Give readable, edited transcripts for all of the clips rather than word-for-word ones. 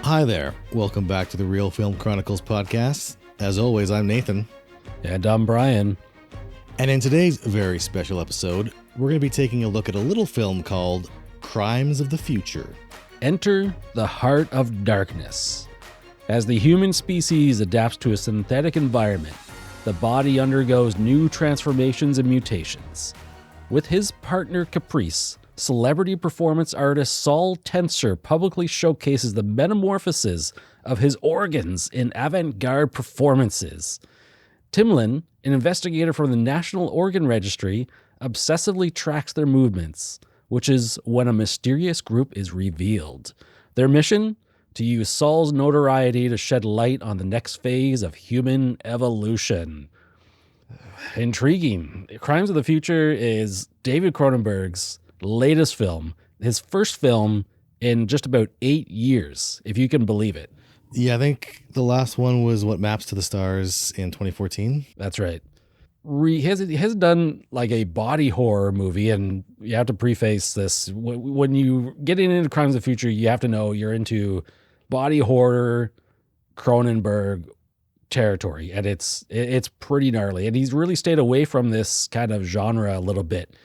Hi there. Welcome back to the Reel Film Chronicles podcast. As always, I'm Nathan. And I'm Brian. And in today's very special episode, we're going to be taking a look at a little film called Crimes of the Future. Enter the heart of darkness. As the human species adapts to a synthetic environment, the body undergoes new transformations and mutations. With his partner Caprice, celebrity performance artist Saul Tenser publicly showcases the metamorphosis of his organs in avant-garde performances. Timlin, an investigator from the National Organ Registry, obsessively tracks their movements, which is when a mysterious group is revealed. Their mission? To use Saul's notoriety to shed light on the next phase of human evolution. Intriguing. Crimes of the Future is David Cronenberg's latest film, his first film in just about 8 years, if you can believe it. Yeah, I think the last one was Maps to the Stars in 2014. That's right. He hasn't done like a body horror movie, and you have to preface this. When you get into Crimes of the Future, you have to know you're into body horror, Cronenberg territory, and it's pretty gnarly. And he's really stayed away from this kind of genre a little bit.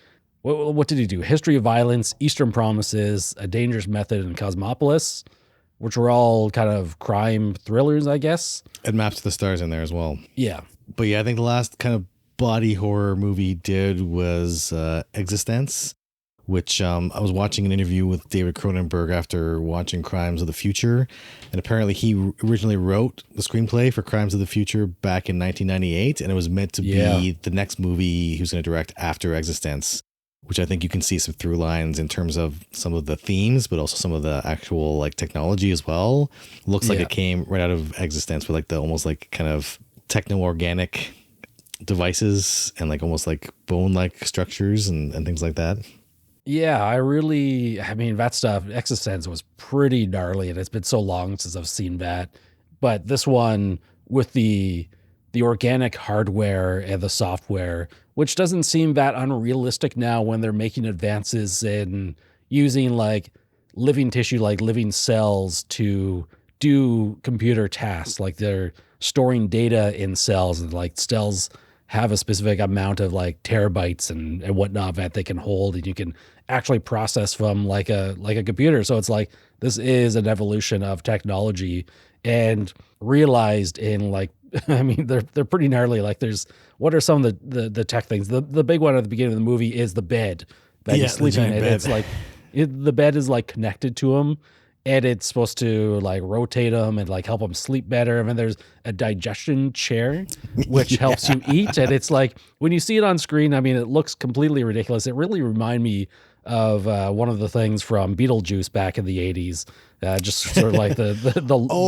What did he do? History of Violence, Eastern Promises, A Dangerous Method, and Cosmopolis, which were all kind of crime thrillers, I guess. And Maps to the Stars in there as well. Yeah. But yeah, I think the last kind of body horror movie he did was Existence, which I was watching an interview with David Cronenberg after watching Crimes of the Future. And apparently he originally wrote the screenplay for Crimes of the Future back in 1998. And it was meant to be the next movie he was going to direct after Existence, which I think you can see some through lines in terms of some of the themes, but also some of the actual like technology as well. Looks like it came right out of Existence with like the almost like kind of techno-organic devices and like almost like bone-like structures and things like that. Yeah, I mean, that stuff, Existence was pretty gnarly, and it's been so long since I've seen that. But this one with the organic hardware and the software, which doesn't seem that unrealistic now when they're making advances in using like living tissue, like living cells to do computer tasks. Like they're storing data in cells, and like cells have a specific amount of like terabytes and whatnot that they can hold, and you can actually process from like a computer. So it's like, this is an evolution of technology, and realized in like, I mean, they're pretty gnarly. Like what are some of the tech things? The big one at the beginning of the movie is the bed that you sleep in. And it's like, the bed is like connected to him, and it's supposed to like rotate him and like help him sleep better. And then there's a digestion chair, which helps you eat. And it's like, when you see it on screen, I mean, it looks completely ridiculous. It really reminded me of one of the things from Beetlejuice back in the 80s. Just sort of like the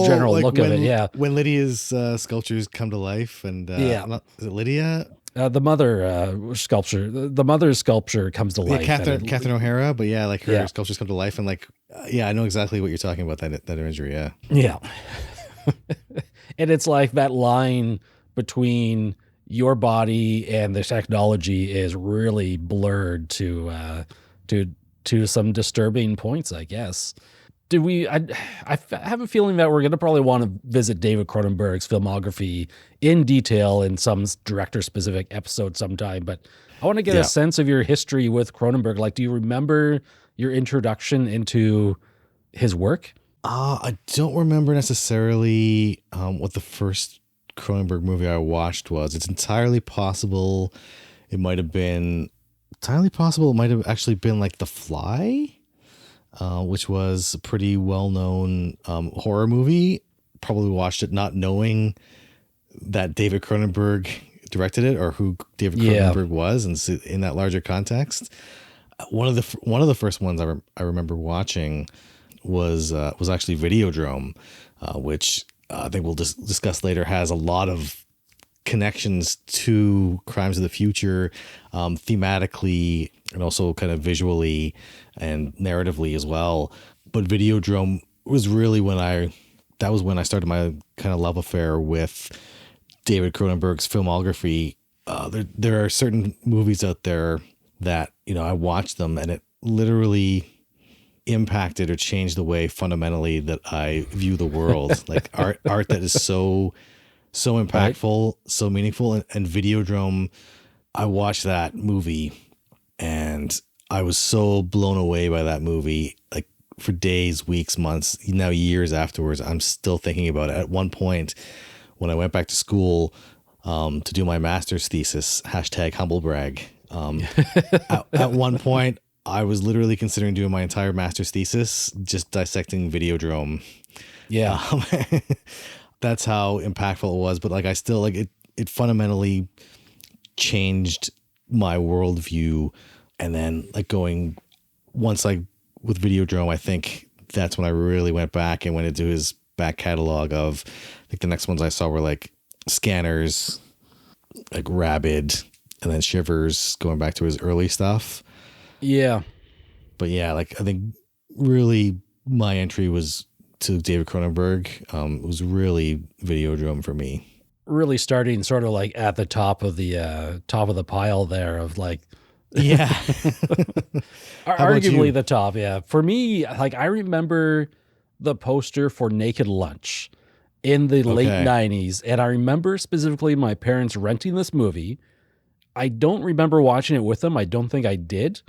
general like look of it. Yeah. When Lydia's sculptures come to life and is it Lydia? The mother sculpture, the mother's sculpture comes to life. Catherine O'Hara, but yeah, like her sculptures come to life, and like, I know exactly what you're talking about, that imagery. Yeah. Yeah. And it's like that line between your body and the technology is really blurred to some disturbing points, I guess. I have a feeling that we're going to probably want to visit David Cronenberg's filmography in detail in some director-specific episode sometime, but I want to get a sense of your history with Cronenberg. Like, do you remember your introduction into his work? I don't remember necessarily what the first Cronenberg movie I watched was. It's entirely possible it might have actually been like The Fly, which was a pretty well-known horror movie. Probably watched it not knowing that David Cronenberg directed it or who David Cronenberg was, and so in that larger context. One of the first ones I remember watching was actually Videodrome, which I think we'll discuss later, has a lot of connections to Crimes of the Future, thematically and also kind of visually and narratively as well. But Videodrome was really when I started my kind of love affair with David Cronenberg's filmography. There are certain movies out there that, I watch them and it literally impacted or changed the way fundamentally that I view the world. Like art that is so impactful, so meaningful. And Videodrome, I watched that movie and I was so blown away by that movie. Like for days, weeks, months, now years afterwards, I'm still thinking about it. At one point when I went back to school to do my master's thesis, #humblebrag. At one point, I was literally considering doing my entire master's thesis just dissecting Videodrome. Yeah. That's how impactful it was. But like, I still like it. It fundamentally changed my worldview. And then like once with Videodrome, I think that's when I really went back and went into his back catalog of, I think the next ones I saw were like Scanners, like Rabid, and then Shivers, going back to his early stuff. Yeah. But yeah, like I think really my entry was to David Cronenberg. It was really Videodrome for me. Really starting sort of like at the top of the pile there of like, yeah. Arguably the top. Yeah. For me, like I remember the poster for Naked Lunch in the late 90s. And I remember specifically my parents renting this movie. I don't remember watching it with them. I don't think I did.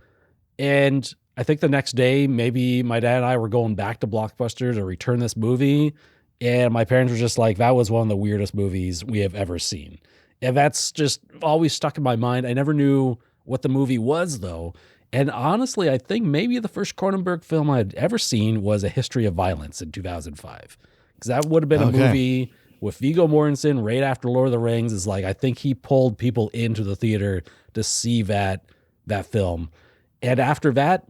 And I think the next day, maybe my dad and I were going back to Blockbuster to return this movie. And my parents were just like, that was one of the weirdest movies we have ever seen. And that's just always stuck in my mind. I never knew what the movie was, though. And honestly, I think maybe the first Cronenberg film I'd ever seen was A History of Violence in 2005. Because that would have been a movie with Viggo Mortensen right after Lord of the Rings. Is like, I think he pulled people into the theater to see that film. And after that,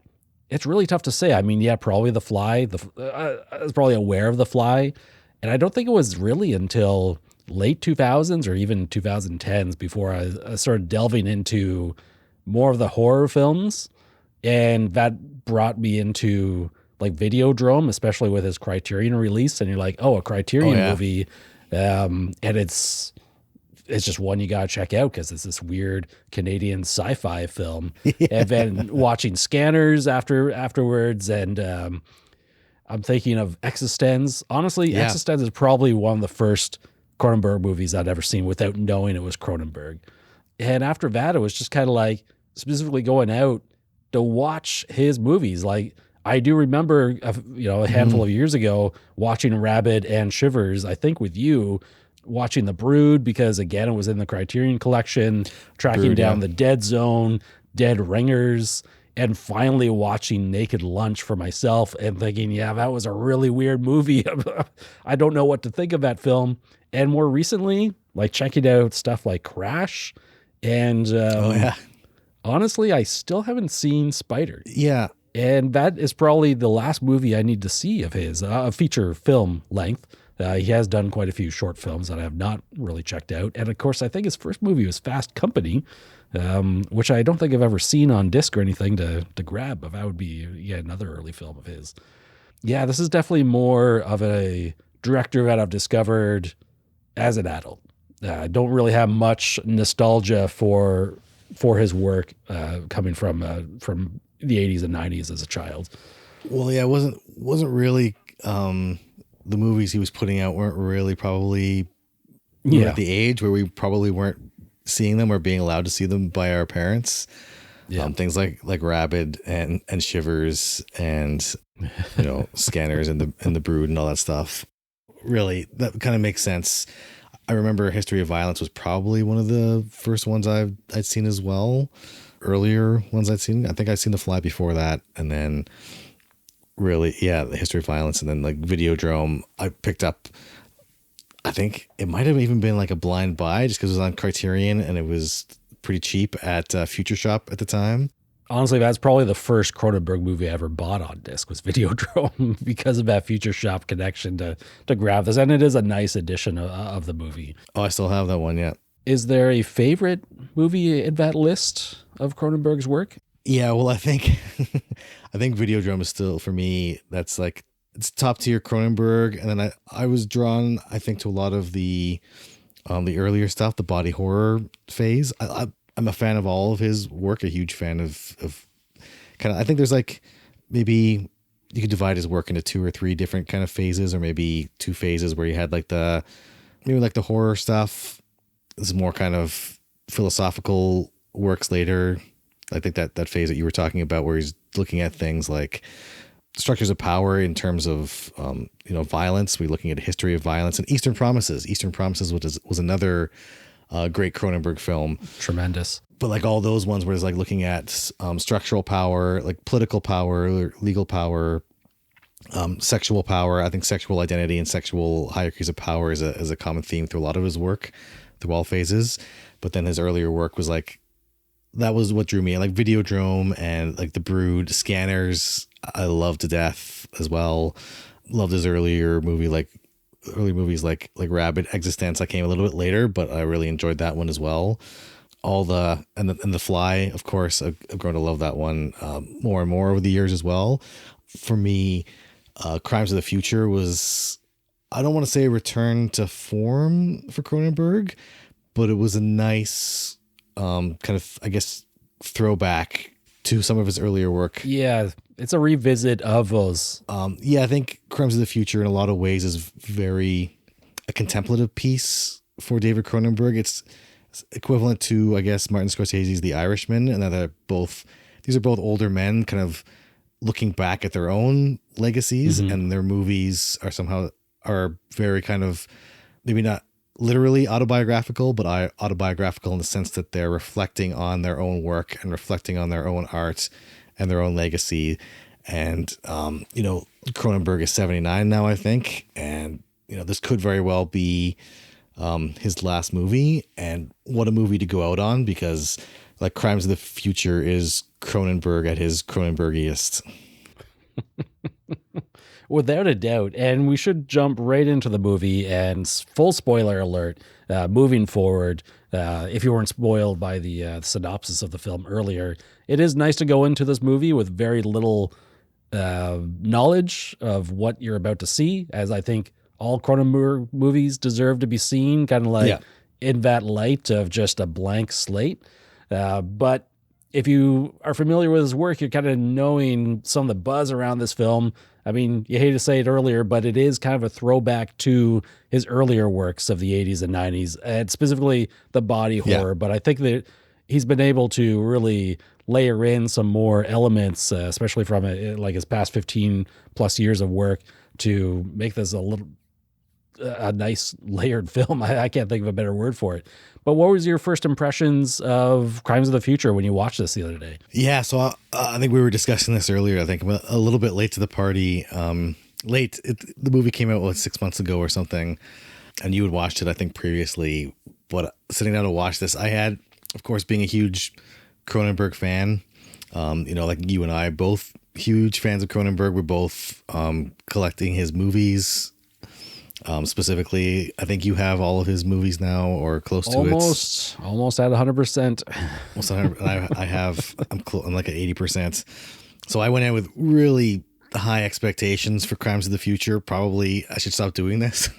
it's really tough to say. I mean, yeah, probably The Fly. I was probably aware of The Fly. And I don't think it was really until late 2000s or even 2010s before I started delving into more of the horror films. And that brought me into like Videodrome, especially with his Criterion release. And you're like, oh, a Criterion movie. And it's just one you got to check out because it's this weird Canadian sci-fi film. Yeah. And then watching Scanners afterwards. And I'm thinking of Existenz. Honestly, Existenz is probably one of the first Cronenberg movies I'd ever seen without knowing it was Cronenberg. And after that, it was just kind of like specifically going out to watch his movies. Like I do remember, a handful of years ago watching Rabid and Shivers, I think with you, watching The Brood, because again, it was in the Criterion collection, tracking down The Dead Zone, Dead Ringers, and finally watching Naked Lunch for myself and thinking, yeah, that was a really weird movie. I don't know what to think of that film. And more recently, like checking out stuff like Crash. And honestly, I still haven't seen Spider. Yeah. And that is probably the last movie I need to see of his, a feature film length. He has done quite a few short films that I have not really checked out. And of course, I think his first movie was Fast Company, which I don't think I've ever seen on disc or anything to grab, but that would be another early film of his. Yeah, this is definitely more of a director that I've discovered as an adult. I don't really have much nostalgia for his work coming from the 80s and 90s as a child. Well, yeah, it wasn't really the movies he was putting out weren't really probably at the age where we probably weren't seeing them or being allowed to see them by our parents. Yeah. Things like Rabid and Shivers and Scanners and the Brood and all that stuff. Really, that kind of makes sense. I remember History of Violence was probably one of the first ones I'd seen as well. Earlier ones I'd seen. I think I'd seen The Fly before that, and then really, the History of Violence, and then like Videodrome I picked up. I think it might have even been like a blind buy just because it was on Criterion and it was pretty cheap at Future Shop at the time. Honestly, that's probably the first Cronenberg movie I ever bought on disc was Videodrome because of that Future Shop connection to grab this. And it is a nice edition of the movie. Oh, I still have that one, yeah. Is there a favorite movie in that list of Cronenberg's work? Yeah, well, I think Videodrome is still, for me, that's like, it's top tier Cronenberg. And then I was drawn, I think, to a lot of the earlier stuff, the body horror phase. I'm a fan of all of his work, a huge fan of kind of, I think there's like maybe you could divide his work into 2 or 3 different kind of phases, or maybe 2 phases where you had like the horror stuff. This is more kind of philosophical works later. I think that phase that you were talking about, where he's looking at things like structures of power in terms of violence. We're looking at a history of violence, and Eastern Promises. Eastern Promises was another great Cronenberg film. Tremendous. But like all those ones where it's like looking at structural power, like political power, legal power, sexual power. I think sexual identity and sexual hierarchies of power is a common theme through a lot of his work, through all phases. But then his earlier work was like, that was what drew me, like Videodrome and like The Brood, Scanners. I loved to death as well. Loved his early movies like Rabid, Existence. I came a little bit later, but I really enjoyed that one as well. And the Fly, of course, I've grown to love that one more and more over the years as well. For me, Crimes of the Future was, I don't want to say a return to form for Cronenberg, but it was a nice kind of, I guess, throwback to some of his earlier work. Yeah, it's a revisit of those. I think Crimes of the Future in a lot of ways is very a contemplative piece for David Cronenberg. It's equivalent to, I guess, Martin Scorsese's The Irishman, and that these are both older men kind of looking back at their own legacies, and their movies are very kind of, maybe not literally autobiographical, but autobiographical in the sense that they're reflecting on their own work and reflecting on their own art and their own legacy. And Cronenberg is 79 now, I think, and this could very well be his last movie, and what a movie to go out on, because like Crimes of the Future is Cronenberg at his Cronenbergiest. Without a doubt. And we should jump right into the movie, and full spoiler alert, moving forward, if you weren't spoiled by the synopsis of the film earlier, it is nice to go into this movie with very little knowledge of what you're about to see, as I think all Cronenberg movies deserve to be seen, kind of like in that light of just a blank slate. But if you are familiar with his work, you're kind of knowing some of the buzz around this film. I mean, you hate to say it earlier, but it is kind of a throwback to his earlier works of the 80s and 90s, and specifically the body horror. But I think that he's been able to really layer in some more elements, especially from like his past 15 plus years of work, to make this a nice layered film. I can't think of a better word for it. But what was your first impressions of Crimes of the Future when you watched this the other day? Yeah, so I think we were discussing this earlier. I think I'm a little bit late to the party. The movie came out 6 months ago or something, and you had watched it, I think, previously. But sitting down to watch this, I had, of course, being a huge Cronenberg fan, like you and I, both huge fans of Cronenberg. We're both collecting his movies. Specifically, I think you have all of his movies now, or close to it. Almost at 100%. I have. I'm like at 80%. So I went in with really high expectations for Crimes of the Future. Probably I should stop doing this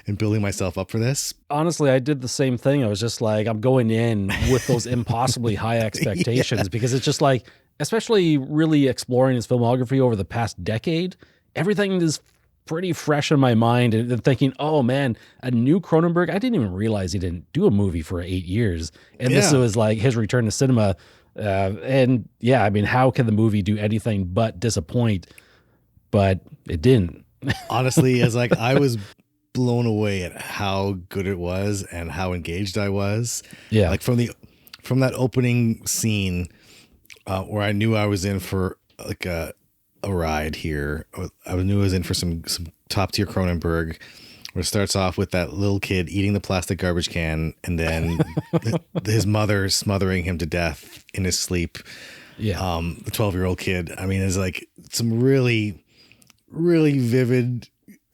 and building myself up for this. Honestly, I did the same thing. I was just like, I'm going in with those impossibly high expectations because it's just like, especially really exploring his filmography over the past decade, everything is pretty fresh in my mind, and thinking, oh man, a new Cronenberg. I didn't even realize he didn't do a movie for 8 years. And this was like his return to cinema. And yeah, I mean, how can the movie do anything but disappoint? But it didn't. Honestly, as like, I was blown away at how good it was and how engaged I was. Yeah. Like from that opening scene where I knew I was in for like a ride here. I knew I was in for some top tier Cronenberg, where it starts off with that little kid eating the plastic garbage can, and then his mother smothering him to death in his sleep. Yeah. The 12-year-old kid. I mean, it's like some really, really vivid,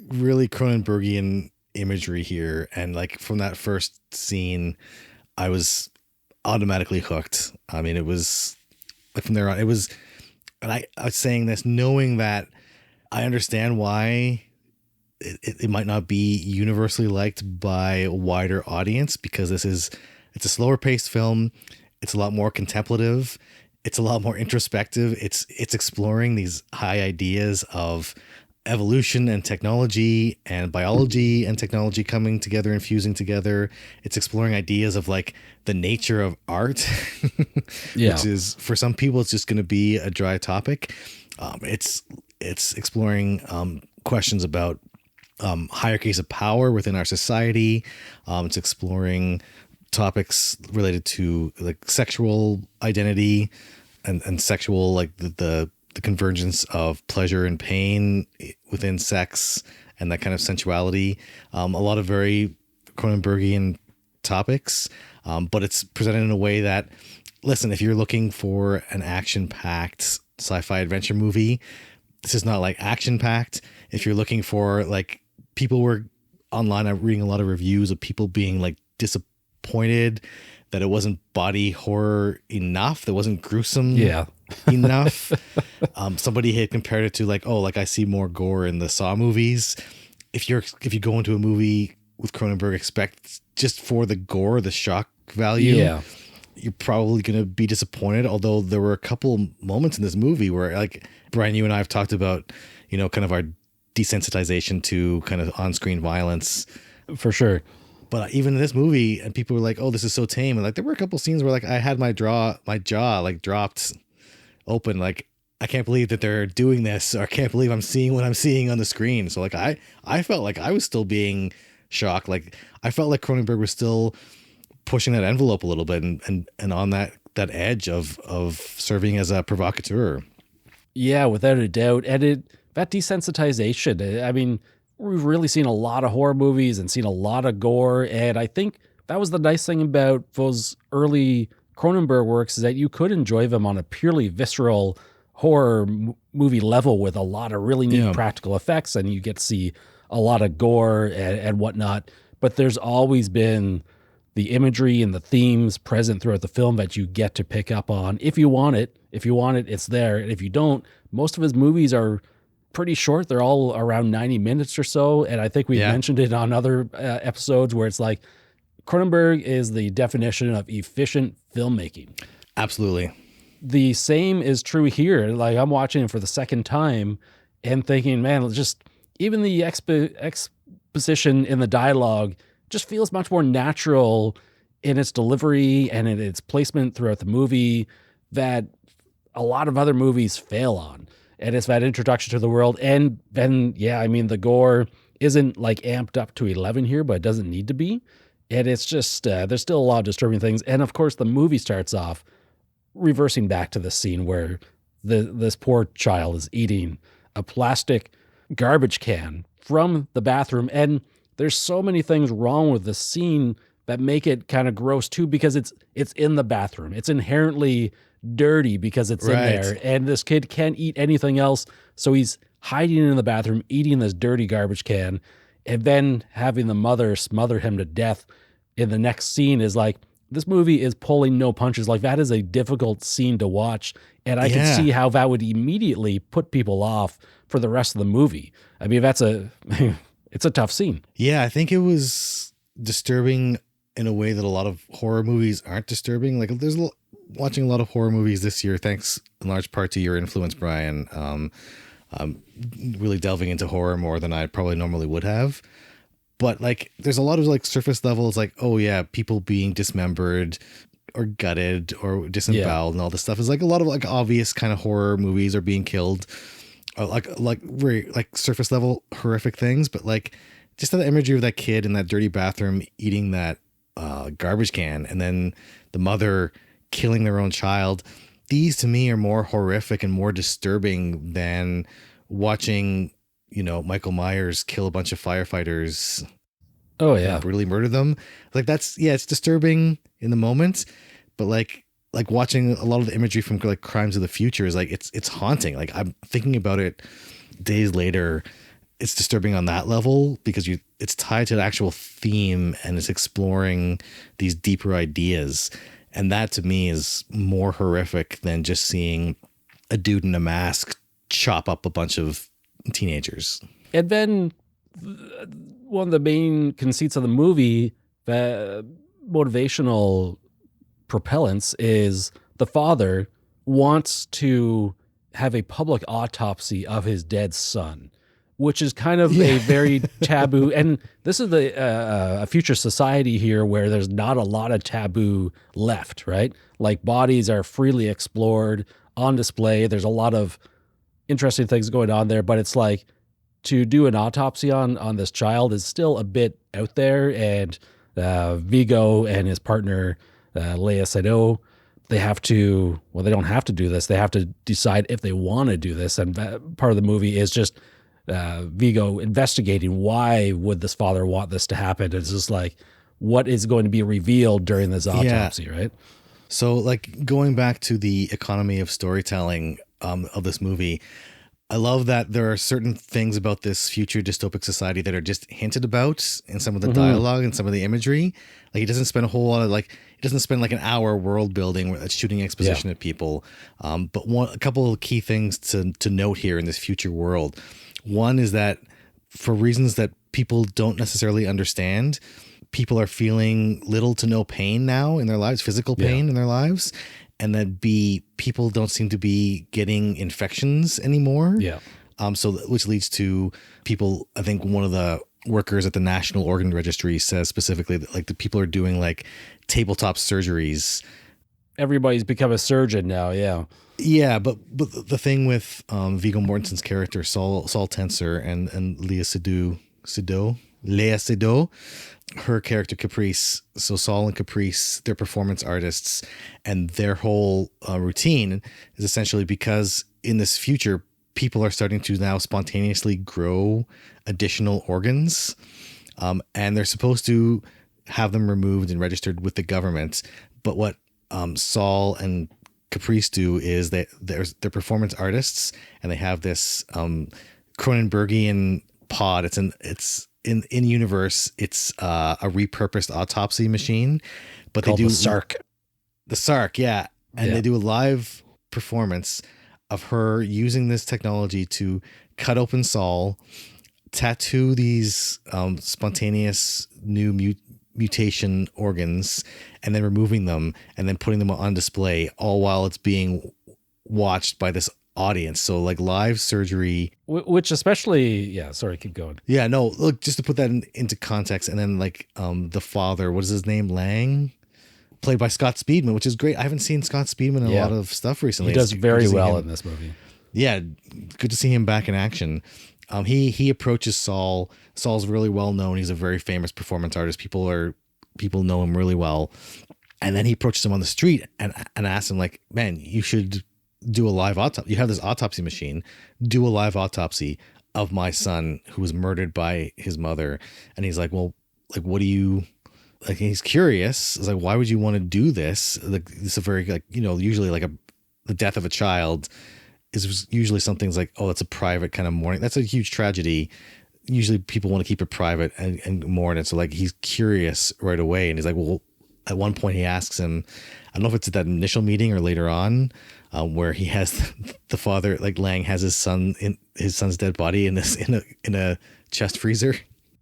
really Cronenbergian imagery here. And like from that first scene, I was automatically hooked. I mean, it was like from there on, it was. And I was saying this knowing that I understand why it might not be universally liked by a wider audience, because it's a slower paced film. It's a lot more contemplative. It's a lot more introspective. It's exploring these high ideas of evolution and technology and biology and technology coming together and fusing together. It's exploring ideas of like the nature of art, which is for some people it's just going to be a dry topic. It's exploring questions about hierarchies of power within our society. It's exploring topics related to like sexual identity and sexual, like the convergence of pleasure and pain within sex and that kind of sensuality. A lot of very Cronenbergian topics, but it's presented in a way that, listen, if you're looking for an action-packed sci-fi adventure movie, this is not like action-packed. If you're looking for like, people were online, I'm reading a lot of reviews of people being like disappointed that it wasn't body horror enough, that wasn't gruesome enough. Somebody had compared it to like, oh, like I see more gore in the Saw movies. If you go into a movie with Cronenberg, expect just for the gore, the shock value, you're probably going to be disappointed. Although there were a couple moments in this movie where, like, Brian, you and I have talked about, you know, kind of our desensitization to kind of on-screen violence. For sure. But even in this movie, and people were like, oh, this is so tame. And like, there were a couple scenes where like I had my jaw like dropped open. Like, I can't believe that they're doing this, or I can't believe I'm seeing what I'm seeing on the screen. So like, I felt like I was still being shocked. Like, I felt like Cronenberg was still pushing that envelope a little bit and on that edge of serving as a provocateur. Yeah, without a doubt. And that desensitization, I mean, we've really seen a lot of horror movies and seen a lot of gore. And I think that was the nice thing about those early Cronenberg works, is that you could enjoy them on a purely visceral horror movie level with a lot of really neat practical effects. And you get to see a lot of gore and whatnot. But there's always been the imagery and the themes present throughout the film that you get to pick up on. If you want it, it's there. And if you don't, most of his movies are pretty short. They're all around 90 minutes or so. And I think we've mentioned it on other episodes where it's like, Cronenberg is the definition of efficient filmmaking. Absolutely. The same is true here. Like, I'm watching it for the second time and thinking, man, just even the exposition in the dialogue just feels much more natural in its delivery and in its placement throughout the movie that a lot of other movies fail on. And it's that introduction to the world. And then, I mean, the gore isn't like amped up to 11 here, but it doesn't need to be. And it's just, there's still a lot of disturbing things. And of course, the movie starts off reversing back to the scene where this poor child is eating a plastic garbage can from the bathroom. And there's so many things wrong with the scene that make it kind of gross too, because it's in the bathroom. It's inherently dirty because it's in there, and this kid can't eat anything else, so he's hiding in the bathroom eating this dirty garbage can, and then having the mother smother him to death in the next scene is like, this movie is pulling no punches. Like, that is a difficult scene to watch, and I can see how that would immediately put people off for the rest of the movie. I mean, it's a tough scene. Yeah, I think it was disturbing in a way that a lot of horror movies aren't disturbing. Like, there's watching a lot of horror movies this year, thanks in large part to your influence, Brian. Really delving into horror more than I probably normally would have. But like, there's a lot of like surface levels, like, oh yeah, people being dismembered or gutted or disemboweled and all this stuff is like a lot of like obvious kind of horror movies are being killed, or like very like surface level horrific things. But like, just the imagery of that kid in that dirty bathroom eating that garbage can, and then the mother killing their own child. These to me are more horrific and more disturbing than watching, you know, Michael Myers kill a bunch of firefighters. Oh yeah. Brutally murder them. Like, that's, it's disturbing in the moment, but like watching a lot of the imagery from like Crimes of the Future is like, it's haunting. Like, I'm thinking about it days later. It's disturbing on that level because it's tied to the actual theme and it's exploring these deeper ideas. And that to me is more horrific than just seeing a dude in a mask chop up a bunch of teenagers. And then one of the main conceits of the movie, the motivational propellants, is the father wants to have a public autopsy of his dead son, which is kind of a very taboo. And this is a future society here where there's not a lot of taboo left, right? Like bodies are freely explored, on display. There's a lot of interesting things going on there, but it's like to do an autopsy on this child is still a bit out there. And Vigo and his partner, Lea Seydoux, they have to, well, they don't have to do this. They have to decide if they want to do this. And part of the movie is just Vigo investigating why would this father want this to happen. It's just like, what is going to be revealed during this autopsy, right? So like going back to the economy of storytelling of this movie, I love that there are certain things about this future dystopic society that are just hinted about in some of the dialogue and some of the imagery. Like he doesn't spend a whole lot of like an hour world building where it's shooting exposition at people. But a couple of key things to note here in this future world. One is that for reasons that people don't necessarily understand, people are feeling little to no pain now in their lives, physical pain in their lives. And that people don't seem to be getting infections anymore. Yeah. So which leads to people, I think one of the workers at the National Organ Registry says specifically that like the people are doing like tabletop surgeries. Everybody's become a surgeon now. Yeah. Yeah. But the thing with Viggo Mortensen's character, Saul Tenser and Lea Seydoux, her character Caprice, so Saul and Caprice, they're performance artists, and their whole routine is essentially because in this future, people are starting to now spontaneously grow additional organs, and they're supposed to have them removed and registered with the government. But what Saul and Caprice do is they're performance artists, and they have this Cronenbergian pod. It's in universe, it's a repurposed autopsy machine, but called they do the Sark, yeah. And they do a live performance of her using this technology to cut open Saul, tattoo these spontaneous new mutation organs, and then removing them and then putting them on display, all while it's being watched by this audience. So like live surgery, which especially, sorry, keep going. Yeah, no, look, just to put that into context. And then like the father, what is his name? Lang, played by Scott Speedman, which is great. I haven't seen Scott Speedman in a lot of stuff recently. He does very well in this movie. Yeah, good to see him back in action. He approaches Saul. Saul's really well known. He's a very famous performance artist. People know him really well. And then he approaches him on the street and asks him like, man, you should do a live autopsy. You have this autopsy machine. Do a live autopsy of my son who was murdered by his mother. And he's like, well, like, what do you like? He's curious. It's like, why would you want to do this? Like, it's a very like, usually like the death of a child is usually something's like, oh, that's a private kind of mourning. That's a huge tragedy. Usually people want to keep it private and mourn it. So like, he's curious right away. And he's like, well, at one point he asks him, I don't know if it's at that initial meeting or later on, where he has the father, like Lang has his son's dead body in a chest freezer.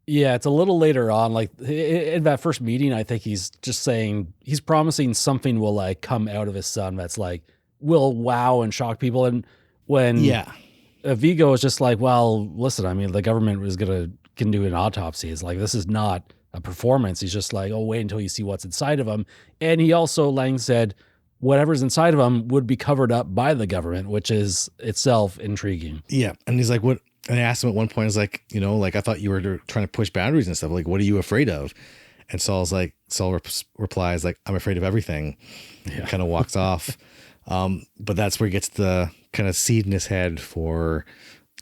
Yeah, it's a little later on. Like in that first meeting, I think he's just saying he's promising something will like come out of his son that's like will wow and shock people. And when Vigo is just like, well, listen, I mean, the government can do an autopsy. It's like, this is not a performance. He's just like, oh, wait until you see what's inside of him. And he also, Lang said, whatever's inside of him would be covered up by the government, which is itself intriguing. Yeah. And he's like, what? And I asked him at one point, I was like, like, I thought you were trying to push boundaries and stuff. Like, what are you afraid of? And Saul replies like, I'm afraid of everything. Yeah. Kind of walks off. But that's where he gets the kind of seed in his head for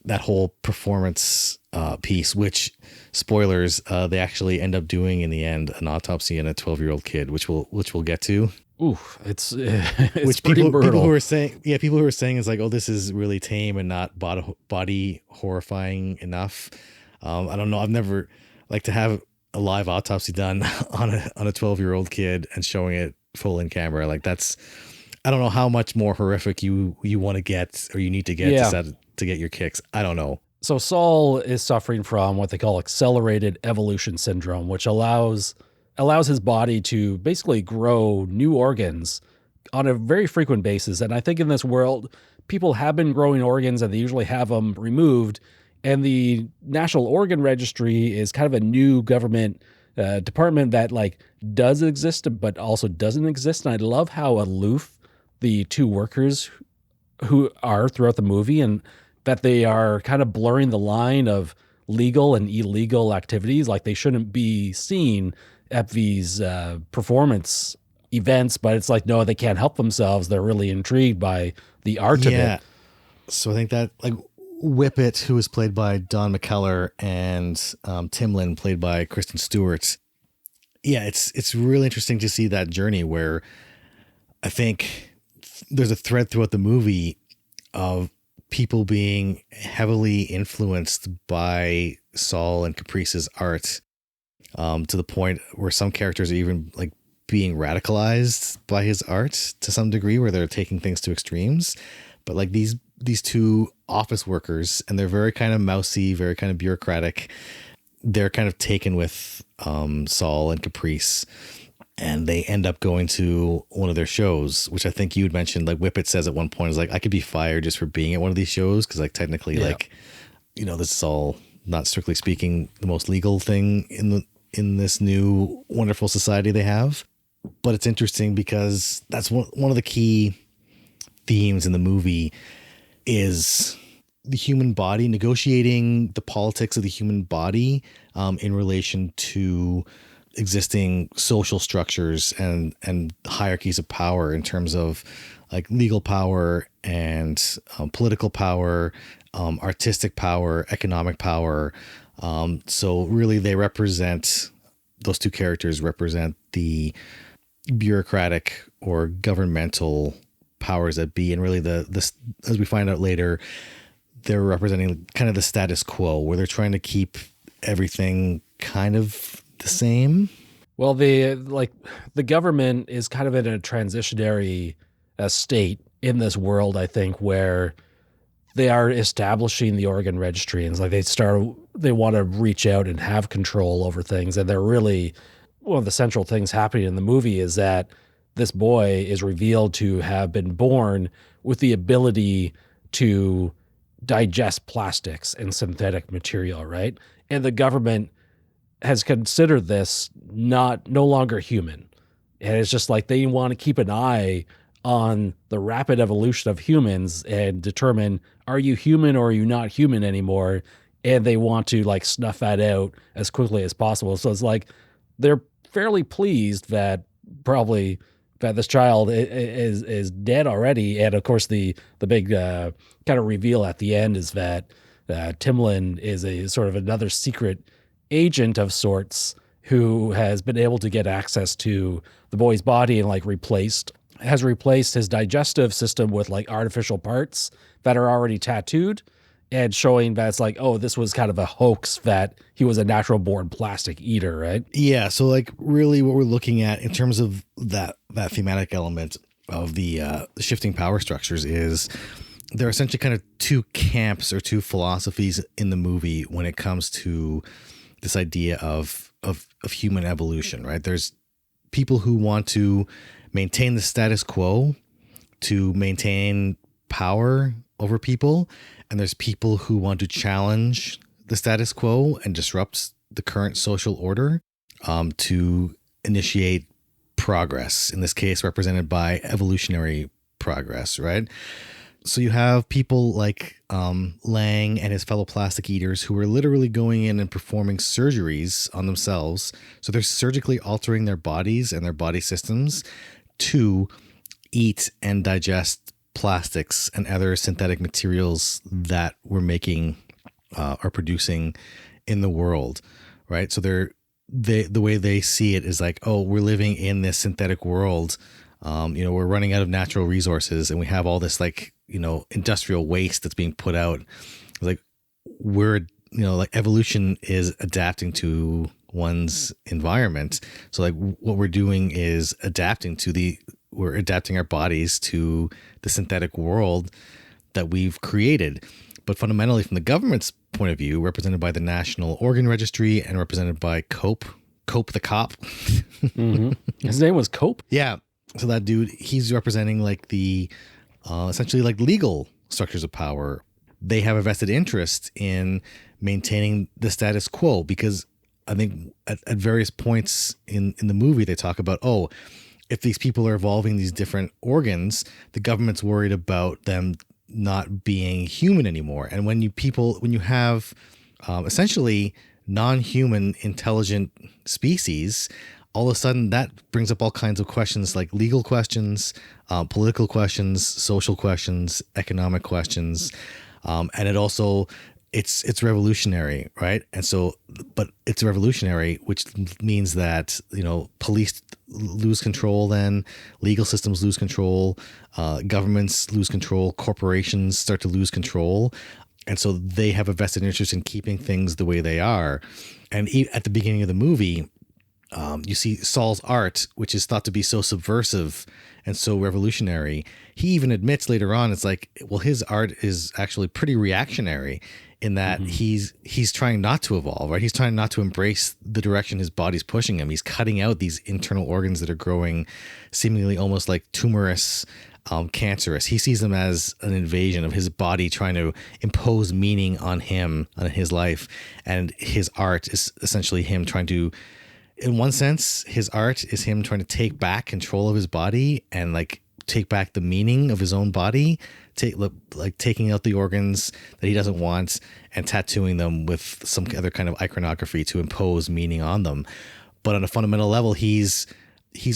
that whole performance piece, which, spoilers, they actually end up doing in the end an autopsy on a 12-year-old kid, which we'll get to. Ooh, it's which pretty brutal. People who are saying is like, oh, this is really tame and not body horrifying enough. I don't know. I've never like to have a live autopsy done on a 12-year-old kid and showing it full in camera. Like that's, I don't know how much more horrific you want to get or you need to get to get your kicks. I don't know. So Saul is suffering from what they call accelerated evolution syndrome, which allows his body to basically grow new organs on a very frequent basis. And I think in this world, people have been growing organs and they usually have them removed. And the National Organ Registry is kind of a new government department that like does exist, but also doesn't exist. And I love how aloof the two workers who are throughout the movie, and that they are kind of blurring the line of legal and illegal activities. Like they shouldn't be seen at these performance events, but it's like, no, they can't help themselves. They're really intrigued by the art of it. So I think that like Whippet, who was played by Don McKellar, and Timlin, played by Kristen Stewart. Yeah, it's really interesting to see that journey where I think there's a thread throughout the movie of people being heavily influenced by Saul and Caprice's art, to the point where some characters are even like being radicalized by his art to some degree, where they're taking things to extremes. But like these two office workers, and they're very kind of mousy, very kind of bureaucratic. They're kind of taken with Saul and Caprice, and they end up going to one of their shows, which I think you had mentioned. Like Whippet says at one point, is like, I could be fired just for being at one of these shows, because like technically, like, you know, this is all not strictly speaking the most legal thing in this new wonderful society they have. But it's interesting because that's one of the key themes in the movie is the human body, negotiating the politics of the human body in relation to existing social structures and hierarchies of power in terms of like legal power and political power, artistic power, economic power. So really those two characters represent the bureaucratic or governmental powers that be. And really the as we find out later, they're representing kind of the status quo, where they're trying to keep everything kind of the same. Well, the government is kind of in a transitionary state in this world, I think, where they are establishing the organ registry, and it's like they want to reach out and have control over things. And they're really, one of the central things happening in the movie is that this boy is revealed to have been born with the ability to digest plastics and synthetic material, right? And the government has considered this no longer human. And it's just like they want to keep an eye on the rapid evolution of humans and determine, are you human or are you not human anymore? And they want to like snuff that out as quickly as possible. So it's like they're fairly pleased that this child is dead already. And of course, the big kind of reveal at the end is that Timlin is a sort of another secret agent of sorts who has been able to get access to the boy's body and like has replaced his digestive system with like artificial parts that are already tattooed, and showing that it's like, oh, this was kind of a hoax, that he was a natural born plastic eater, right? Yeah. So like really what we're looking at in terms of that thematic element of the shifting power structures is there are essentially kind of two camps or two philosophies in the movie when it comes to this idea of human evolution, right? There's people who want to maintain the status quo to maintain power over people, and there's people who want to challenge the status quo and disrupt the current social order to initiate progress, in this case represented by evolutionary progress, right? So you have people like Lang and his fellow plastic eaters who are literally going in and performing surgeries on themselves. So they're surgically altering their bodies and their body systems to eat and digest plastics and other synthetic materials that we're making or producing in the world, right? So the way they see it is like, oh, we're living in this synthetic world. We're running out of natural resources, and we have all this like, industrial waste that's being put out. Like evolution is adapting to one's environment. So like what we're doing is we're adapting our bodies to the synthetic world that we've created. But fundamentally, from the government's point of view, represented by the National Organ Registry and represented by Cope the cop. Mm-hmm. His name was Cope? Yeah. So that dude, he's representing like the essentially like legal structures of power. They have a vested interest in maintaining the status quo because I think at various points in the movie they talk about, oh, if these people are evolving these different organs, the government's worried about them not being human anymore. And when you have essentially non-human intelligent species, all of a sudden that brings up all kinds of questions like legal questions, political questions, social questions, economic questions, and it also it's revolutionary, right? And so, but it's revolutionary, which means that, you know, police lose control, then legal systems lose control, governments lose control, corporations start to lose control. And so they have a vested interest in keeping things the way they are. And at the beginning of the movie, you see Saul's art, which is thought to be so subversive and so revolutionary. He even admits later on, it's like, well, his art is actually pretty reactionary in that he's trying not to evolve, right? He's trying not to embrace the direction his body's pushing him. He's cutting out these internal organs that are growing seemingly almost like tumorous, cancerous. He sees them as an invasion of his body trying to impose meaning on him, on his life. And his art is essentially him trying to, in one sense, his art is him trying to take back control of his body and like take back the meaning of his own body, taking out the organs that he doesn't want and tattooing them with some other kind of iconography to impose meaning on them. But on a fundamental level, he's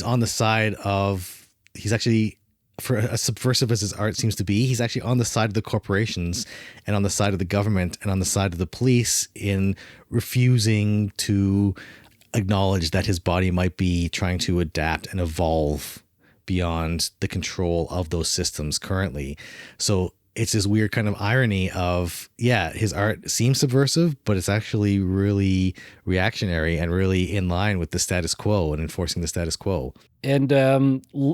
on the side of, he's actually, for as subversive as his art seems to be, he's actually on the side of the corporations and on the side of the government and on the side of the police in refusing to acknowledge that his body might be trying to adapt and evolve beyond the control of those systems currently. So it's this weird kind of irony of, yeah, his art seems subversive, but it's actually really reactionary and really in line with the status quo and enforcing the status quo. And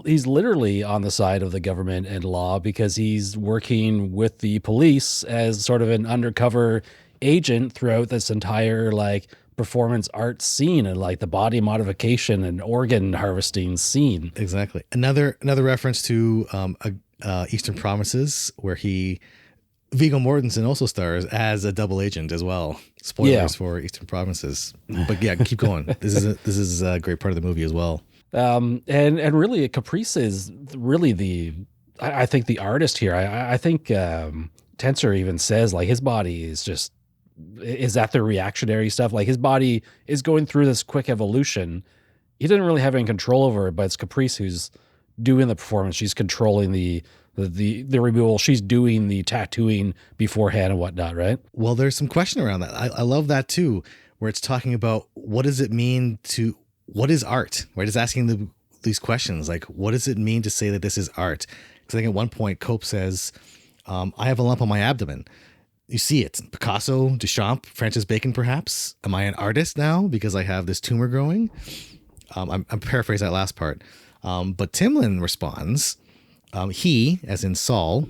he's literally on the side of the government and law because he's working with the police as sort of an undercover agent throughout this entire like performance art scene and like the body modification and organ harvesting scene. Exactly. Another reference to Eastern Promises, where Viggo Mortensen also stars as a double agent as well. Spoilers for Eastern Promises. But yeah, keep going. This is a great part of the movie as well. And really Caprice is really I think the artist here. I think Tensor even says like his body is that the reactionary stuff? Like his body is going through this quick evolution. He didn't really have any control over it, but it's Caprice who's doing the performance. She's controlling the removal. She's doing the tattooing beforehand and whatnot, right? Well, there's some question around that. I love that too, where it's talking about what does it mean to, what is art, right? It's asking these questions like, what does it mean to say that this is art? Because I think at one point Cope says, I have a lump on my abdomen. You see it. Picasso, Duchamp, Francis Bacon, perhaps. Am I an artist now because I have this tumor growing? I'm paraphrasing that last part. But Timlin responds, he, as in Saul,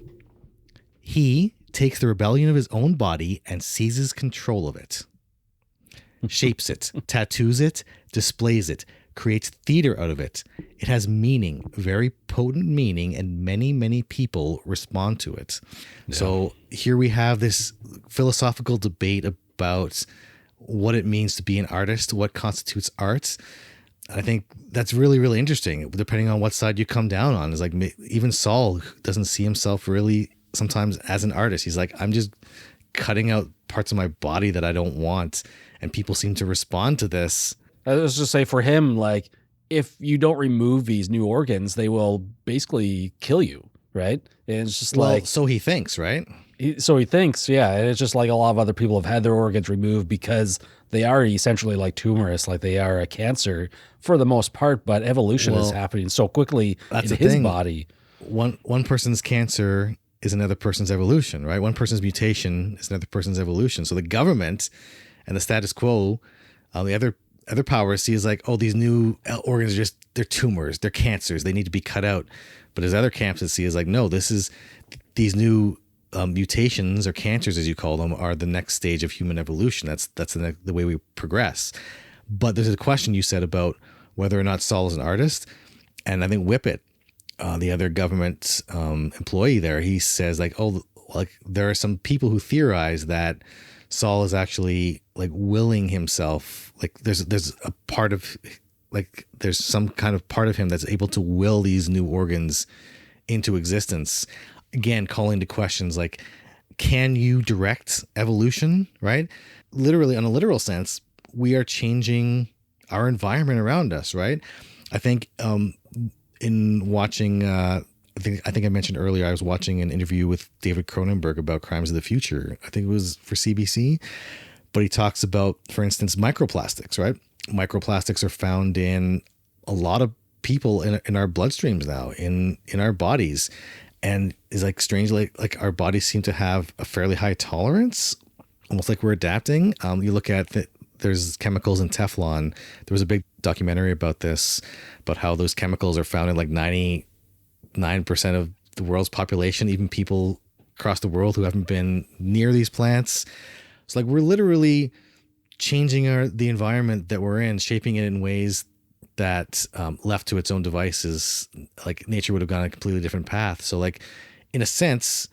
he takes the rebellion of his own body and seizes control of it, shapes it, tattoos it, displays it, creates theater out of it. It has meaning, very potent meaning, and many, many people respond to it. Yeah. So here we have this philosophical debate about what it means to be an artist, what constitutes art. I think that's really, really interesting, depending on what side you come down on. Is like even Saul doesn't see himself really sometimes as an artist. He's like, I'm just cutting out parts of my body that I don't want. And people seem to respond to this. I was just say for him, like, if you don't remove these new organs, they will basically kill you, right? And it's just like, so he thinks, right? So he thinks, yeah. And it's just like a lot of other people have had their organs removed because they are essentially like tumorous, like they are a cancer for the most part. But evolution is happening so quickly in his body. One person's cancer is another person's evolution, right? One person's mutation is another person's evolution. So the government and the status quo, the other powers see is like, oh, these new organs are they're tumors, they're cancers, they need to be cut out. But there's other camps that see is like, no, these new mutations or cancers, as you call them, are the next stage of human evolution. That's the way we progress. But there's a question you said about whether or not Saul is an artist. And I think Whippet, the other government employee there, he says like, oh, like there are some people who theorize that Saul is actually like willing himself. Like there's a part of like there's some kind of part of him that's able to will these new organs into existence. Again, calling to questions like, can you direct evolution? Right? Literally, on a literal sense, we are changing our environment around us. Right? I think in watching, I think I mentioned earlier, I was watching an interview with David Cronenberg about Crimes of the Future. I think it was for CBC, but he talks about, for instance, microplastics, right? Microplastics are found in a lot of people in our bloodstreams now, in our bodies. And is like strangely, like our bodies seem to have a fairly high tolerance, almost like we're adapting. You look at there's chemicals in Teflon. There was a big documentary about this, about how those chemicals are found in like 99% of the world's population, even people across the world who haven't been near these plants. It's like we're literally changing the environment that we're in, shaping it in ways that left to its own devices, like nature would have gone a completely different path. So like, in a sense,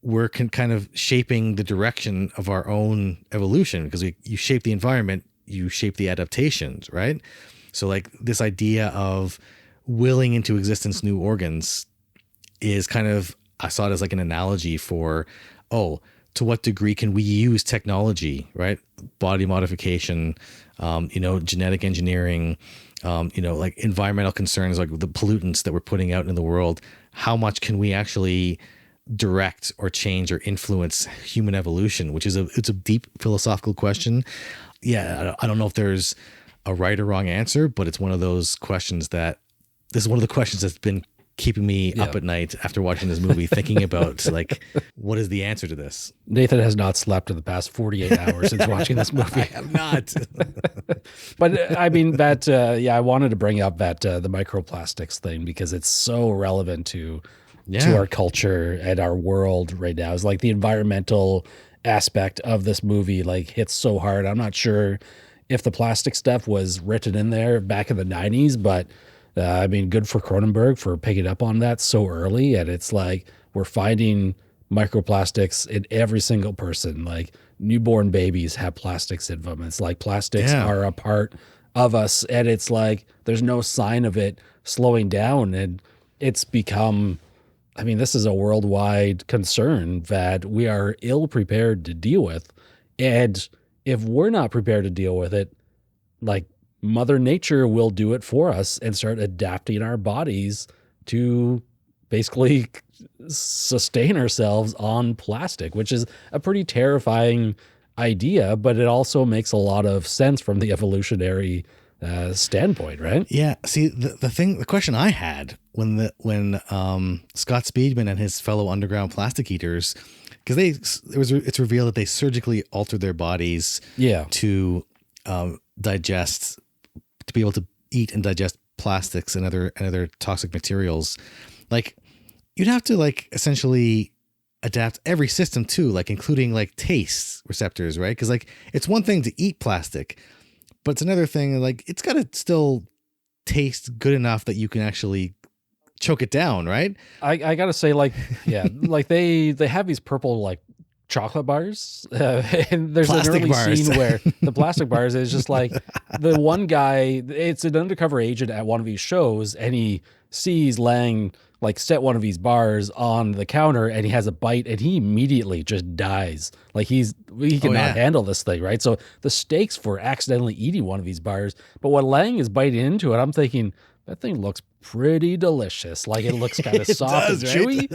we're kind of shaping the direction of our own evolution, because you shape the environment, you shape the adaptations, right? So like this idea of willing into existence new organs is kind of, I saw it as like an analogy for, oh, to what degree can we use technology, right? Body modification, genetic engineering, like environmental concerns, like the pollutants that we're putting out in the world. How much can we actually direct or change or influence human evolution, which is it's a deep philosophical question. Yeah. I don't know if there's a right or wrong answer, but it's one of those questions this is one of the questions that's been keeping me up at night after watching this movie, thinking about like, what is the answer to this? Nathan has not slept in the past 48 hours since watching this movie. I have not. But I mean, I wanted to bring up the microplastics thing because it's so relevant to our culture and our world right now. It's like the environmental aspect of this movie like hits so hard. I'm not sure if the plastic stuff was written in there back in the 90s, but good for Cronenberg for picking up on that so early. And it's like we're finding microplastics in every single person. Like newborn babies have plastics in them. It's like plastics are a part of us. And it's like there's no sign of it slowing down. And it's become, this is a worldwide concern that we are ill prepared to deal with. And if we're not prepared to deal with it, like Mother Nature will do it for us and start adapting our bodies to basically sustain ourselves on plastic, which is a pretty terrifying idea, but it also makes a lot of sense from the evolutionary standpoint, right? Yeah. See, the question I had when Scott Speedman and his fellow underground plastic eaters, because it's revealed that they surgically altered their bodies to digest, to be able to eat and digest plastics and other toxic materials. Like you'd have to like essentially adapt every system too, like including like taste receptors, right? Because like it's one thing to eat plastic, but it's another thing, like it's got to still taste good enough that you can actually choke it down, right? I gotta say, like, like they have these purple like chocolate bars, and there's Plastic an early bars. scene where the plastic bars is just like the one guy, it's an undercover agent at one of these shows, and he sees Lang like set one of these bars on the counter, and he has a bite, and he immediately just dies. Like he cannot handle this thing, right? So the stakes for accidentally eating one of these bars, but when Lang is biting into it, I'm thinking that thing looks pretty delicious. Like it looks kind of soft and chewy.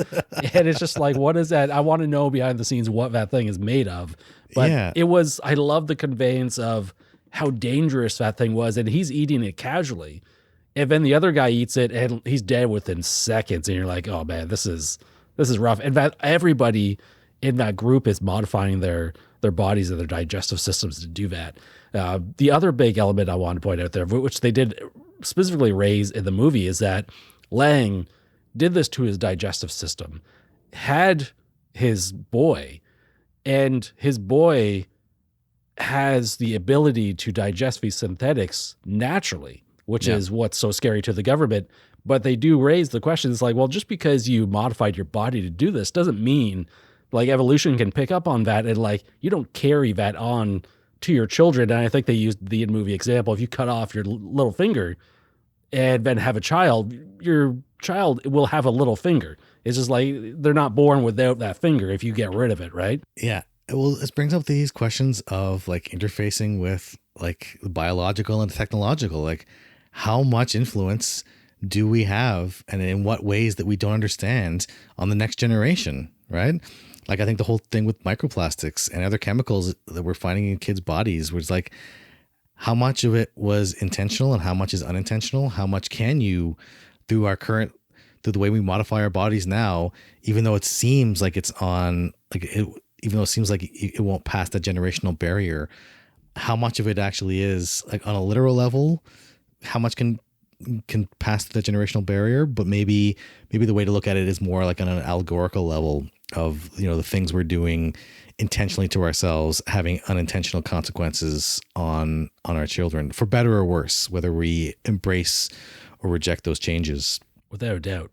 And it's just like, what is that? I want to know behind the scenes what that thing is made of. But I love the conveyance of how dangerous that thing was. And he's eating it casually. And then the other guy eats it and he's dead within seconds. And you're like, oh man, this is rough. And that everybody in that group is modifying their bodies and their digestive systems to do that. The other big element I want to point out there, which they did specifically raise in the movie, is that Lang did this to his digestive system, had his boy, and his boy has the ability to digest these synthetics naturally, which is what's so scary to the government. But they do raise the question. It's like, well, just because you modified your body to do this doesn't mean like evolution can pick up on that. And like, you don't carry that on to your children. And I think they used the in-movie example. If you cut off your little finger and then have a child, your child will have a little finger. It's just like they're not born without that finger if you get rid of it, right? Yeah. Well, this brings up these questions of like interfacing with like the biological and technological. Like, how much influence do we have, and in what ways that we don't understand, on the next generation, right? Like, I think the whole thing with microplastics and other chemicals that we're finding in kids' bodies was like, how much of it was intentional and how much is unintentional? How much can you, through the way we modify our bodies now, even though it seems like it's on, like, even though it seems like it won't pass that generational barrier, how much of it actually is, like, on a literal level, how much can pass the generational barrier? But maybe the way to look at it is more like on an allegorical level of, you know, the things we're doing intentionally to ourselves having unintentional consequences on our children, for better or worse, whether we embrace or reject those changes. Without a doubt.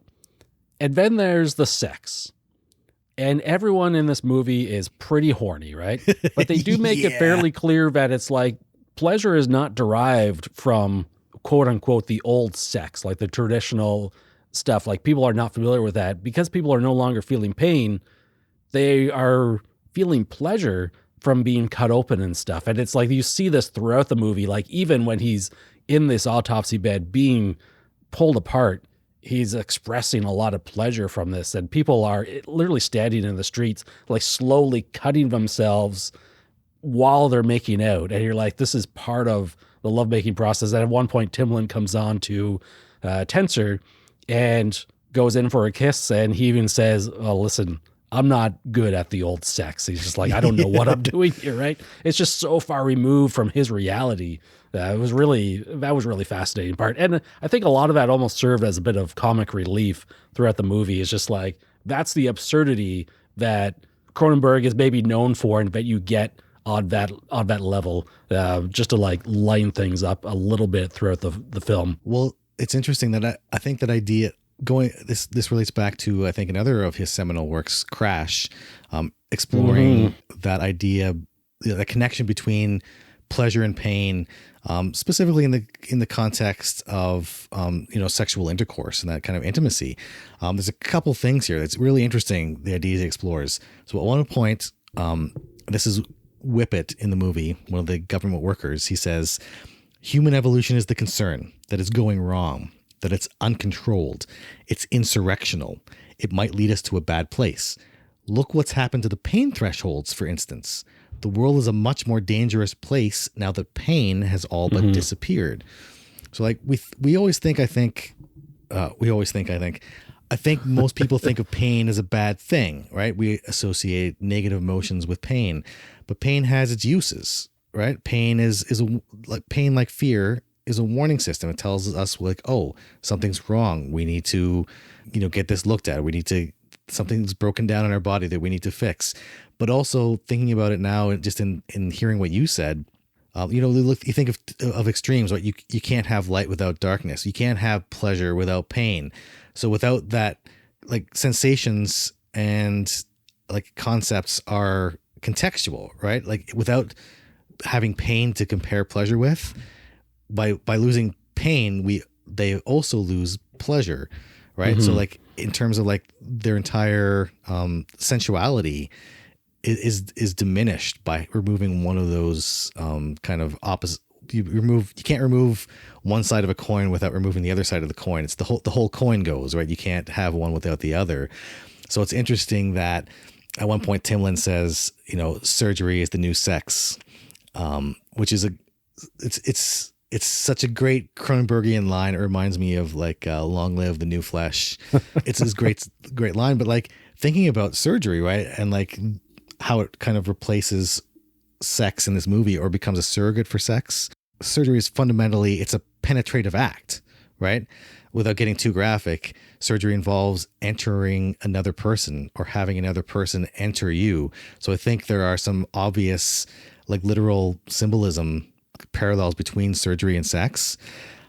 And then there's the sex. And everyone in this movie is pretty horny, right? But they do make it fairly clear that it's like pleasure is not derived from quote unquote the old sex, like the traditional stuff. Like, people are not familiar with that. Because people are no longer feeling pain, they are feeling pleasure from being cut open and stuff. And it's like, you see this throughout the movie. Like, even when he's in this autopsy bed being pulled apart, he's expressing a lot of pleasure from this. And people are literally standing in the streets, like slowly cutting themselves while they're making out. And you're like, this is part of the lovemaking process. And at one point, Timlin comes on to Tensor and goes in for a kiss. And he even says, oh, listen, I'm not good at the old sex. He's just like, I don't know what I'm doing here, right? It's just so far removed from his reality. That was really fascinating part. And I think a lot of that almost served as a bit of comic relief throughout the movie. It's just like, that's the absurdity that Cronenberg is maybe known for, and that you get on that level, just to like line things up a little bit throughout the film. Well, it's interesting that I think that idea this relates back to, I think, another of his seminal works, Crash, exploring that idea, the connection between pleasure and pain, specifically in the context of sexual intercourse and that kind of intimacy. There's a couple things here that's really interesting, the ideas he explores. So at one point, this is Whippet in the movie, one of the government workers. He says, human evolution is the concern, that it's going wrong, that it's uncontrolled, it's insurrectional, it might lead us to a bad place. Look what's happened to the pain thresholds, for instance. The world is a much more dangerous place now that pain has all but disappeared. So like we always think, I think most people think of pain as a bad thing, right? We associate negative emotions with pain, but pain has its uses, right? Pain like fear is a warning system. It tells us like, oh, something's wrong. We need to, get this looked at. Something's broken down in our body that we need to fix. But also thinking about it now, just in hearing what you said, you think of extremes, right? You can't have light without darkness. You can't have pleasure without pain. So without that, like, sensations and like concepts are contextual, right? Like, without having pain to compare pleasure with, by losing pain, they also lose pleasure, right? So like, in terms of like their entire sensuality is diminished by removing one of those kind of opposite. You can't remove one side of a coin without removing the other side of the coin. It's the whole coin goes, right? You can't have one without the other. So it's interesting that at one point Timlin says, surgery is the new sex, which is it's such a great Cronenbergian line. It reminds me of like "Long live the new flesh." It's this great line. But like, thinking about surgery, right, and like how it kind of replaces sex in this movie or becomes a surrogate for sex. Surgery is fundamentally, it's a penetrative act, right? Without getting too graphic, surgery involves entering another person or having another person enter you. So I think there are some obvious, like, literal symbolism parallels between surgery and sex.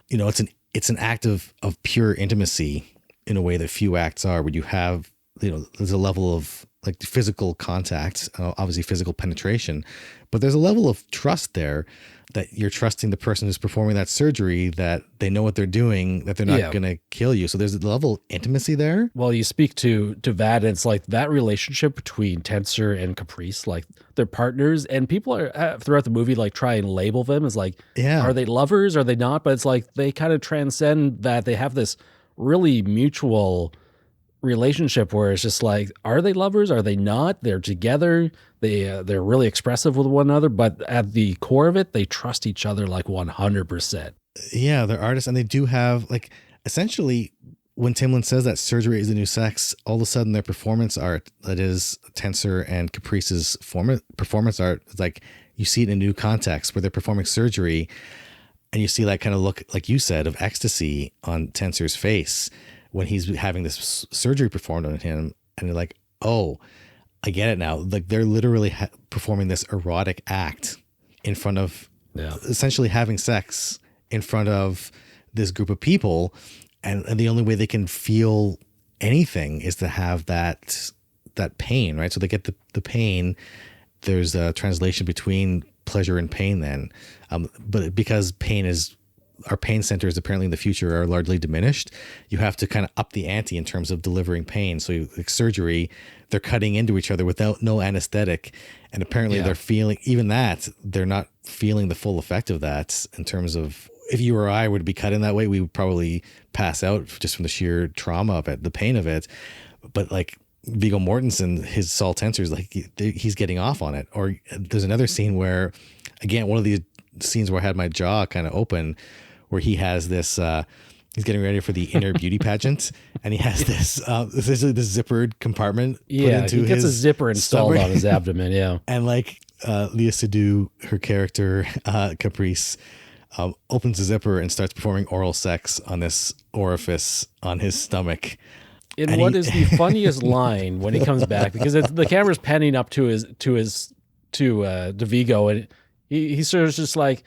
It's it's an act of pure intimacy in a way that few acts are, where you have, there's a level of like physical contact, obviously physical penetration, but there's a level of trust there, that you're trusting the person who's performing that surgery, that they know what they're doing, that they're not going to kill you. So there's a level of intimacy there. Well, you speak to that, and it's like that relationship between Tensor and Caprice, like they're partners, and people are throughout the movie like try and label them as like, are they lovers? Are they not? But it's like they kind of transcend that. They have this really mutual relationship where it's just like, are they lovers? Are they not? They're together. They're really expressive with one another, but at the core of it, they trust each other like 100%. Yeah, they're artists, and they do have like, essentially, when Timlin says that surgery is the new sex, all of a sudden their performance art, that is Tensor and Caprice's performance art, is like, you see it in a new context where they're performing surgery, and you see that kind of look, like you said, of ecstasy on Tensor's face when he's having this surgery performed on him, and you're like, oh, I get it now. Like, they're literally performing this erotic act in front of, essentially having sex in front of this group of people, and the only way they can feel anything is to have that pain, right? So they get the pain. There's a translation between pleasure and pain then, but because our pain centers apparently in the future are largely diminished, you have to kind of up the ante in terms of delivering pain. So like surgery, they're cutting into each other without no anesthetic. And apparently they're feeling, even that, they're not feeling the full effect of that in terms of, if you or I were to be cut in that way, we would probably pass out just from the sheer trauma of it, the pain of it. But like Viggo Mortensen, his Saul Tensor's like, he's getting off on it. Or there's another scene where, again, one of these scenes where I had my jaw kind of open, where he has this, he's getting ready for the inner beauty pageant, and he has this, essentially this zippered compartment. Yeah, he gets a zipper installed on his abdomen, And like Leah Seydoux, her character, Caprice, opens the zipper and starts performing oral sex on this orifice on his stomach. And what is the funniest line when he comes back, because the camera's panning up to Viggo, and he sort of just like,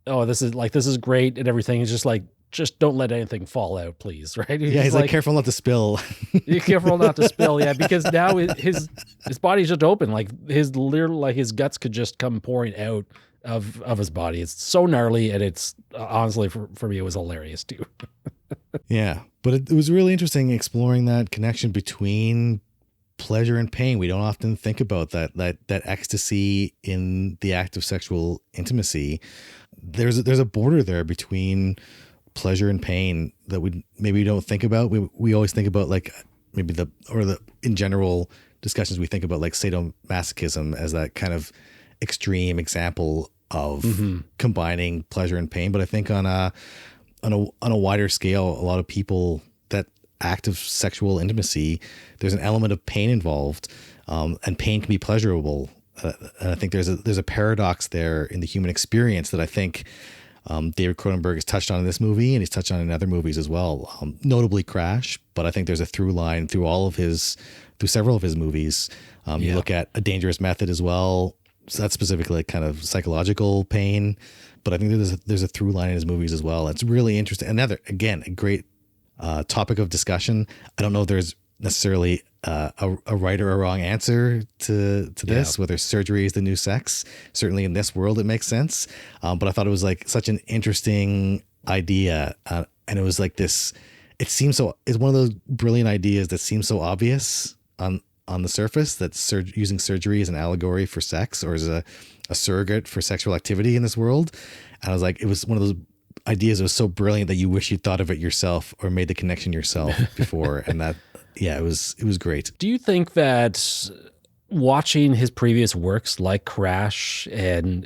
oh, this is great and everything. He's just like, just don't let anything fall out, please. Right? He's like, careful not to spill. You're careful not to spill. Yeah. Because now his body's just open. Like his guts could just come pouring out of his body. It's so gnarly. And it's honestly, for me, it was hilarious too. Yeah. But it was really interesting exploring that connection between pleasure and pain. We don't often think about that ecstasy in the act of sexual intimacy. There's a border there between pleasure and pain that we don't think about. We always think about like maybe in general discussions, we think about like sadomasochism as that kind of extreme example of combining pleasure and pain. But I think on a wider scale, a lot of people, that act of sexual intimacy, there's an element of pain involved, and pain can be pleasurable. And I think there's a paradox there in the human experience that I think David Cronenberg has touched on in this movie, and he's touched on in other movies as well, notably Crash. But I think there's a through line through several of his movies. You look at A Dangerous Method as well. So that's specifically like kind of psychological pain. But I think there's a through line in his movies as well. It's really interesting. Another, again, a great topic of discussion. I don't know if there's necessarily a right or a wrong answer to this, whether surgery is the new sex. Certainly in this world, it makes sense. But I thought it was like such an interesting idea. And it was like this, it's one of those brilliant ideas that seems so obvious on the surface, that using surgery as an allegory for sex, or as a surrogate for sexual activity in this world. And I was like, it was one of those ideas that was so brilliant that you wish you'd thought of it yourself or made the connection yourself before. And that, it was great. Do you think that watching his previous works like Crash and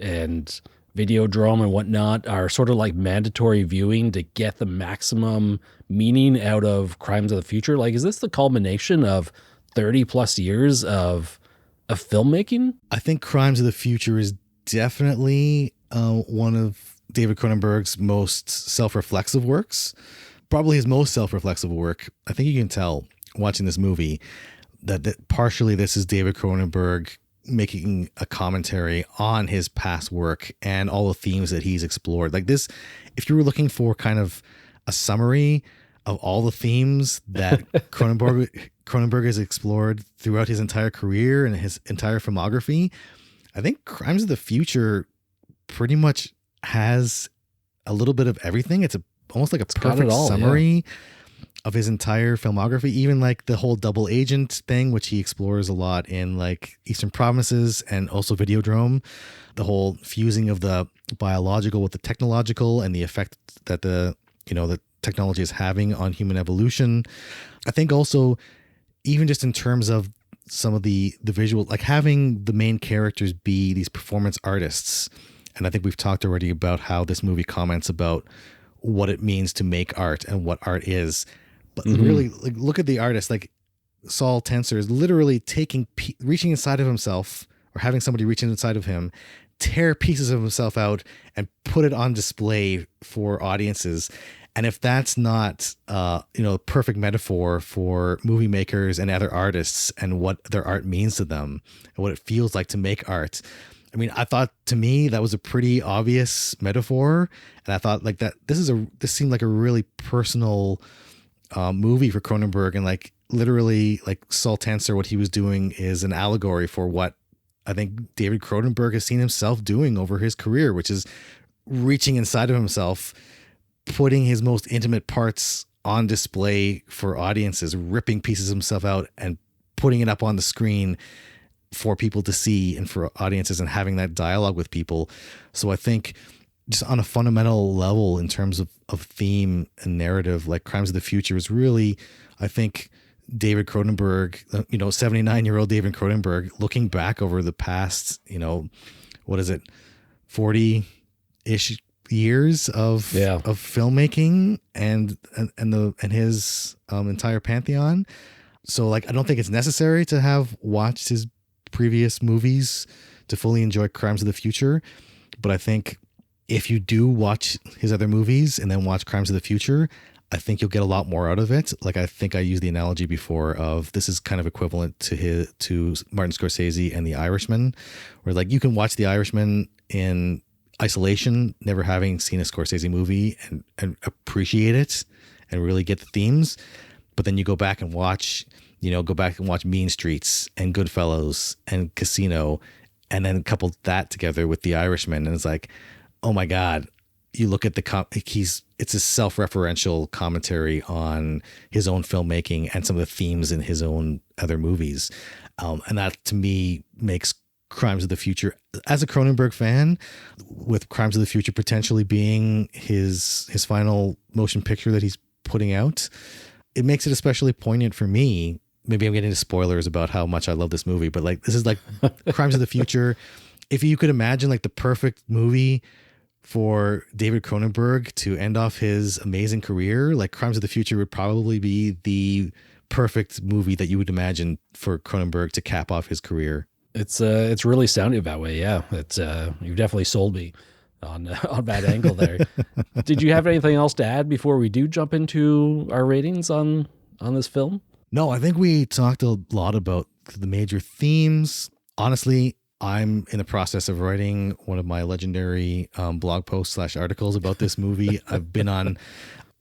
Videodrome and whatnot are sort of like mandatory viewing to get the maximum meaning out of Crimes of the Future? Like, is this the culmination of 30 plus years of filmmaking? I think Crimes of the Future is definitely one of David Cronenberg's most self-reflexive works, probably his most self-reflexive work. I think you can tell watching this movie that partially this is David Cronenberg making a commentary on his past work and all the themes that he's explored. Like this, if you were looking for kind of a summary of all the themes that Cronenberg has explored throughout his entire career and his entire filmography, I think Crimes of the Future pretty much has a little bit of everything. It's almost like a perfect summary of his entire filmography, even like the whole double agent thing, which he explores a lot in like Eastern Promises and also Videodrome, the whole fusing of the biological with the technological and the effect that the technology is having on human evolution. I think also, even just in terms of some of the visual, like having the main characters be these performance artists. And I think we've talked already about how this movie comments about what it means to make art and what art is. But really, like, look at the artist. Like Saul Tenser is literally reaching inside of himself, or having somebody reach inside of him, tear pieces of himself out and put it on display for audiences. And if that's not, a perfect metaphor for movie makers and other artists and what their art means to them and what it feels like to make art. I mean, I thought, to me, that was a pretty obvious metaphor. And I thought like that this seemed like a really personal movie for Cronenberg. And like literally like Saul Tenser, what he was doing is an allegory for what I think David Cronenberg has seen himself doing over his career, which is reaching inside of himself, putting his most intimate parts on display for audiences, ripping pieces of himself out and putting it up on the screen for people to see and for audiences, and having that dialogue with people. So I think just on a fundamental level, in terms of theme and narrative, like Crimes of the Future is really, I think, David Cronenberg, 79-year-old David Cronenberg, looking back over the past, 40-ish years of filmmaking and his entire pantheon. So like, I don't think it's necessary to have watched his previous movies to fully enjoy Crimes of the Future. But I think if you do watch his other movies and then watch Crimes of the Future, I think you'll get a lot more out of it. Like, I think I used the analogy before of this is kind of equivalent to Martin Scorsese and The Irishman, where like you can watch The Irishman in isolation, never having seen a Scorsese movie, and appreciate it and really get the themes. But then you go back and watch Mean Streets and Goodfellas and Casino, and then couple that together with The Irishman, and it's like, oh my God, you look at it's a self-referential commentary on his own filmmaking and some of the themes in his own other movies. And that to me makes Crimes of the Future, as a Cronenberg fan, with Crimes of the Future potentially being his final motion picture that he's putting out, it makes it especially poignant for me. Maybe I'm getting into spoilers about how much I love this movie, but like, this is like Crimes of the Future. If you could imagine like the perfect movie for David Cronenberg to end off his amazing career, like Crimes of the Future would probably be the perfect movie that you would imagine for Cronenberg to cap off his career. It's really sounding that way. Yeah. You've definitely sold me on that angle there. Did you have anything else to add before we do jump into our ratings on this film? No, I think we talked a lot about the major themes. Honestly, I'm in the process of writing one of my legendary blog posts / articles about this movie.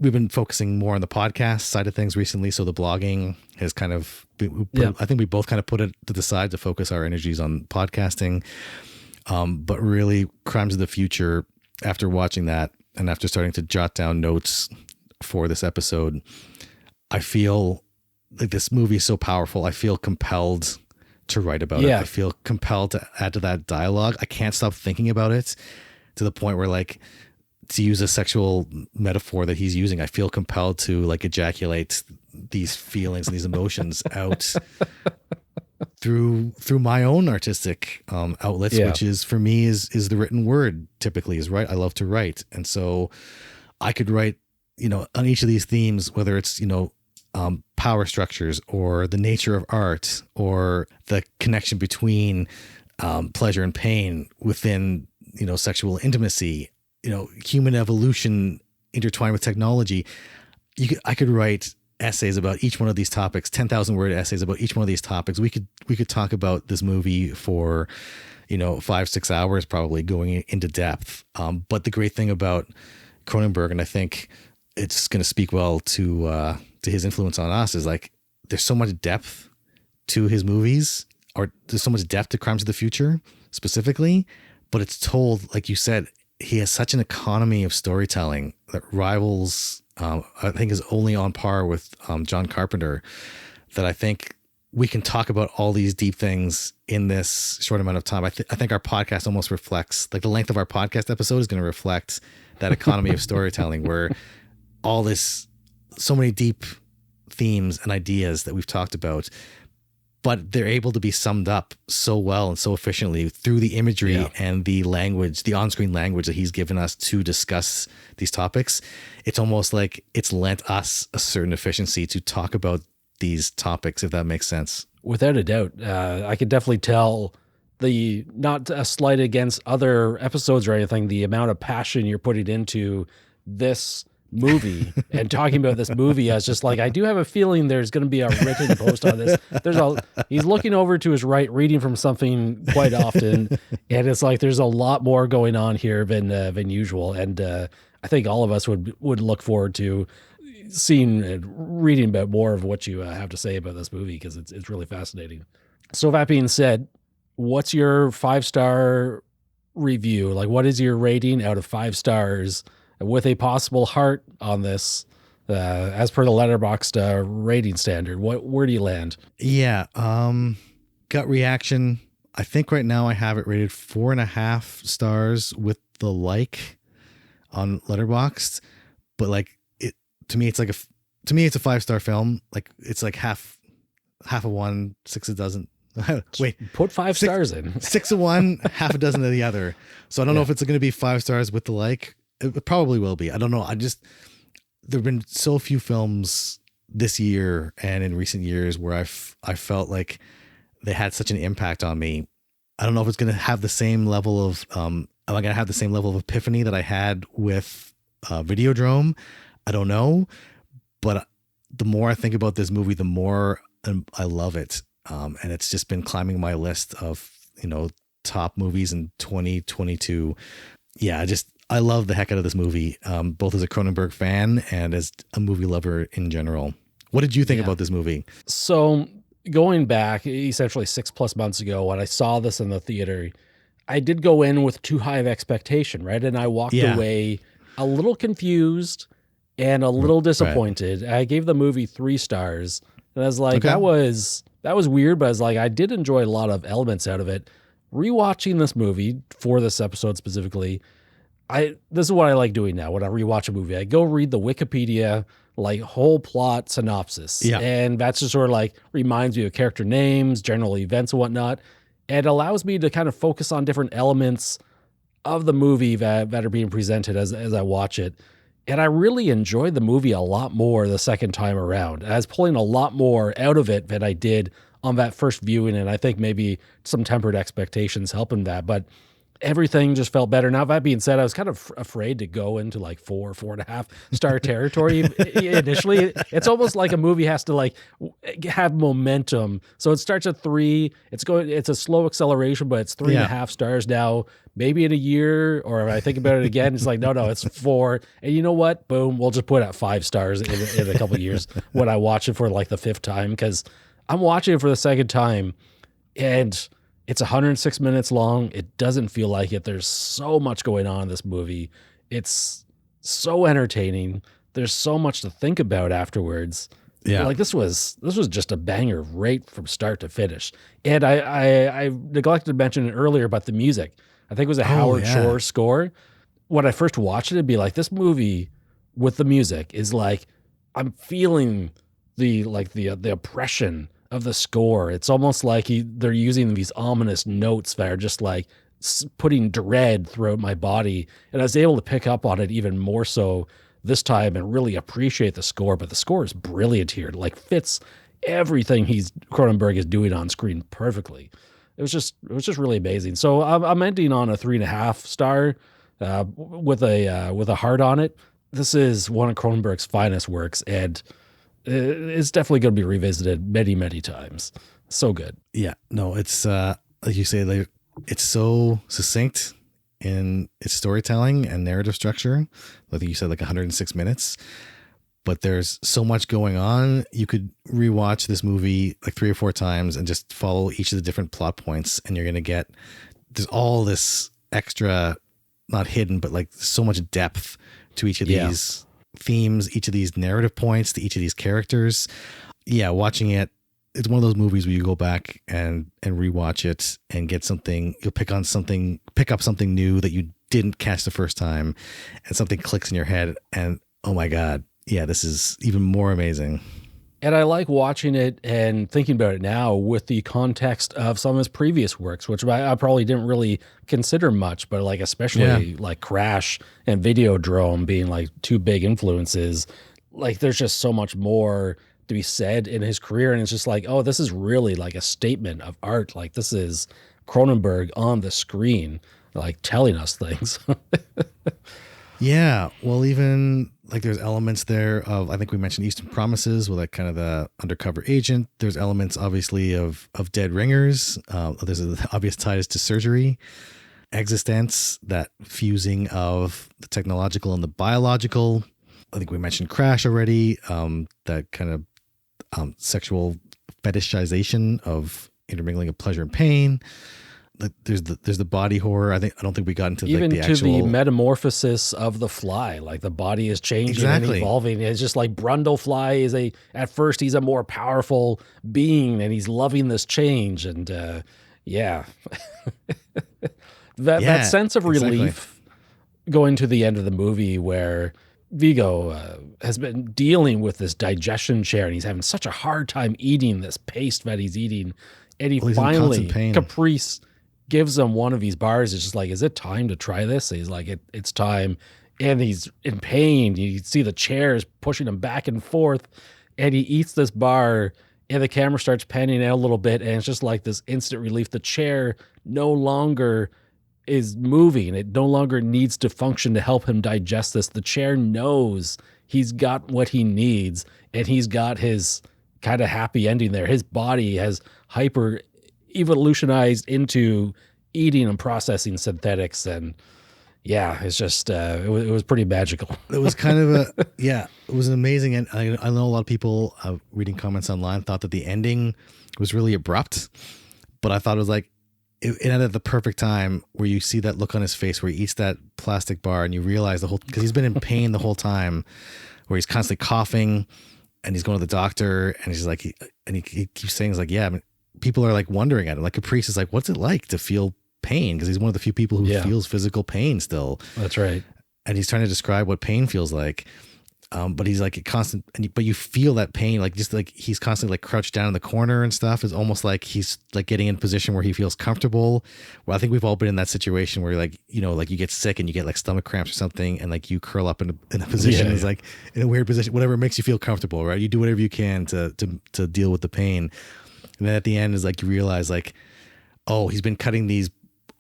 We've been focusing more on the podcast side of things recently. So the blogging has kind of, I think we both kind of put it to the side to focus our energies on podcasting. But really, Crimes of the Future, after watching that and after starting to jot down notes for this episode, I feel like this movie is so powerful. I feel compelled to write about it. I feel compelled to add to that dialogue. I can't stop thinking about it, to the point where, like, to use a sexual metaphor that he's using, I feel compelled to like ejaculate these feelings and these emotions out through my own artistic outlets, which is, for me, is the written word. Typically is right. I love to write. And so I could write, on each of these themes, whether it's, power structures or the nature of art or the connection between pleasure and pain within, sexual intimacy, human evolution intertwined with technology. I could write essays about each one of these topics, 10,000 word essays about each one of these topics. We could talk about this movie for, 5-6 hours, probably going into depth. But the great thing about Cronenberg, and I think it's going to speak well to his influence on us, is like there's so much depth to his movies, or there's so much depth to Crimes of the Future specifically, but it's told, like you said, he has such an economy of storytelling that rivals, I think is only on par with John Carpenter, that I think we can talk about all these deep things in this short amount of time. I think our podcast almost reflects, like the length of our podcast episode is going to reflect that economy of storytelling, where all this, so many deep themes and ideas that we've talked about, but they're able to be summed up so well and so efficiently through the imagery and the language, the on-screen language that he's given us to discuss these topics. It's almost like it's lent us a certain efficiency to talk about these topics, if that makes sense. Without a doubt. I could definitely tell not a slight against other episodes or anything, the amount of passion you're putting into this movie and talking about this movie. I was just like, I do have a feeling there's going to be a written post on this. He's looking over to his right, reading from something quite often. And it's like, there's a lot more going on here than usual. And I think all of us would look forward to seeing and reading about more of what you have to say about this movie, because it's really fascinating. So that being said, what's your 5-star review? Like, what is your rating out of 5 stars with a possible heart on this, as per the Letterboxd rating standard? Where do you land? Yeah. Gut reaction. I think right now I have it rated 4.5 stars with the like on Letterboxd, but like, to me, it's like it's a 5-star film. Like, it's like half of one, 6 a dozen. Wait, put 5 stars in. 6 of one, half a dozen of the other. So I don't know if it's going to be 5 stars with the like. It probably will be. I don't know. There've been so few films this year and in recent years where I felt like they had such an impact on me. I don't know if it's going to have the same level of, am I going to have the same level of epiphany that I had with Videodrome? I don't know, but the more I think about this movie, the more I love it. And it's just been climbing my list of, top movies in 2022. Yeah, I love the heck out of this movie, both as a Cronenberg fan and as a movie lover in general. What did you think about this movie? So going back essentially 6+ months ago, when I saw this in the theater, I did go in with too high of expectation, right? And I walked away a little confused and a little disappointed. Right. I gave the movie 3 stars, and I was like, that was weird, but I was like, I did enjoy a lot of elements out of it. Rewatching this movie for this episode specifically, this is what I like doing now when I rewatch a movie. I go read the Wikipedia, like, whole plot synopsis. Yeah. And that's just sort of like reminds me of character names, general events and whatnot. And it allows me to kind of focus on different elements of the movie that are being presented as I watch it. And I really enjoyed the movie a lot more the second time around. I was pulling a lot more out of it than I did on that first viewing, and I think maybe some tempered expectations helping that. But everything just felt better. Now, that being said, I was kind of afraid to go into like 4.5 star territory initially. It's almost like a movie has to like have momentum. So it starts at 3. It's a slow acceleration, but it's 3.5 stars now. Maybe in a year, or if I think about it again, it's like, no, it's 4. And you know what? Boom, we'll just put it at 5 stars in a couple of years when I watch it for like the 5th time, because I'm watching it for the 2nd time, and it's 106 minutes long. It doesn't feel like it. There's so much going on in this movie. It's so entertaining. There's so much to think about afterwards. Yeah. Like, this was just a banger right from start to finish. And I neglected to mention it earlier, but the music, I think it was a Howard Shore score. When I first watched it, it'd be like, this movie with the music is like, I'm feeling the oppression of the score. It's almost like they're using these ominous notes that are just like putting dread throughout my body. And I was able to pick up on it even more so this time and really appreciate the score. But the score is brilliant here. It like fits everything Cronenberg is doing on screen perfectly. It was just really amazing. So I'm ending on a 3.5 star with a heart on it. This is one of Cronenberg's finest works, and it's definitely going to be revisited many, many times. So good. Yeah, no, it's like you say, it's so succinct. in its storytelling and narrative structure. I think you said like 106 minutes, but there's so much going on. You could rewatch this movie like 3 or 4 times and just follow each of the different plot points, and you're going to get, there's all this extra, not hidden, but like so much depth to each of these themes, each of these narrative points, to each of these characters. Yeah, watching it, it's one of those movies where you go back and rewatch it and get something, you'll pick up something new that you didn't catch the first time, and something clicks in your head, and oh my God, yeah, this is even more amazing. And I like watching it and thinking about it now with the context of some of his previous works, which I probably didn't really consider much, but like especially like Crash and Videodrome being like 2 big influences. Like there's just so much more to be said in his career, and it's just like, oh, this is really like a statement of art. Like this is Cronenberg on the screen, like telling us things. Yeah, well, even like there's elements there of, I think we mentioned Eastern Promises with like kind of the undercover agent. There's elements obviously of Dead Ringers. There's an obvious ties to Surgery, Existence, that fusing of the technological and the biological. I think we mentioned Crash already. That kind of sexual fetishization of intermingling of pleasure and pain. There's the body horror. I don't think we got into even like the to actual the metamorphosis of the fly. Like the body is changing and evolving. It's just like Brundlefly is at first he's a more powerful being and he's loving this change. And that sense of relief going to the end of the movie where Vigo has been dealing with this digestion chair and he's having such a hard time eating this paste that he's eating. And he finally, Caprice gives him one of these bars. It's just like, is it time to try this? And he's like, it's time. And he's in pain. You see the chairs pushing him back and forth. And he eats this bar and the camera starts panning out a little bit. And it's just like this instant relief. The chair no longer is moving. It no longer needs to function to help him digest this. The chair knows he's got what he needs and he's got his kind of happy ending there. His body has hyper evolutionized into eating and processing synthetics, and it's just it was pretty magical. It was kind of it was an amazing, and I know a lot of people reading comments online thought that the ending was really abrupt, but I thought it was like it ended at the perfect time where you see that look on his face where he eats that plastic bar and you realize because he's been in pain the whole time, where he's constantly coughing and he's going to the doctor and he's like he keeps saying, he's like, yeah, I mean, people are like wondering at him. Like Caprice is like, what's it like to feel pain? Because he's one of the few people who feels physical pain still. That's right. And he's trying to describe what pain feels like. But he's like but you feel that pain, like just like he's constantly like crouched down in the corner and stuff. Is almost like he's like getting in a position where he feels comfortable. Well, I think we've all been in that situation where like, you know, like you get sick and you get like stomach cramps or something, and like you curl up in a position is like in a weird position, whatever makes you feel comfortable, right? You do whatever you can to deal with the pain. And then at the end is like, you realize like, oh, he's been cutting these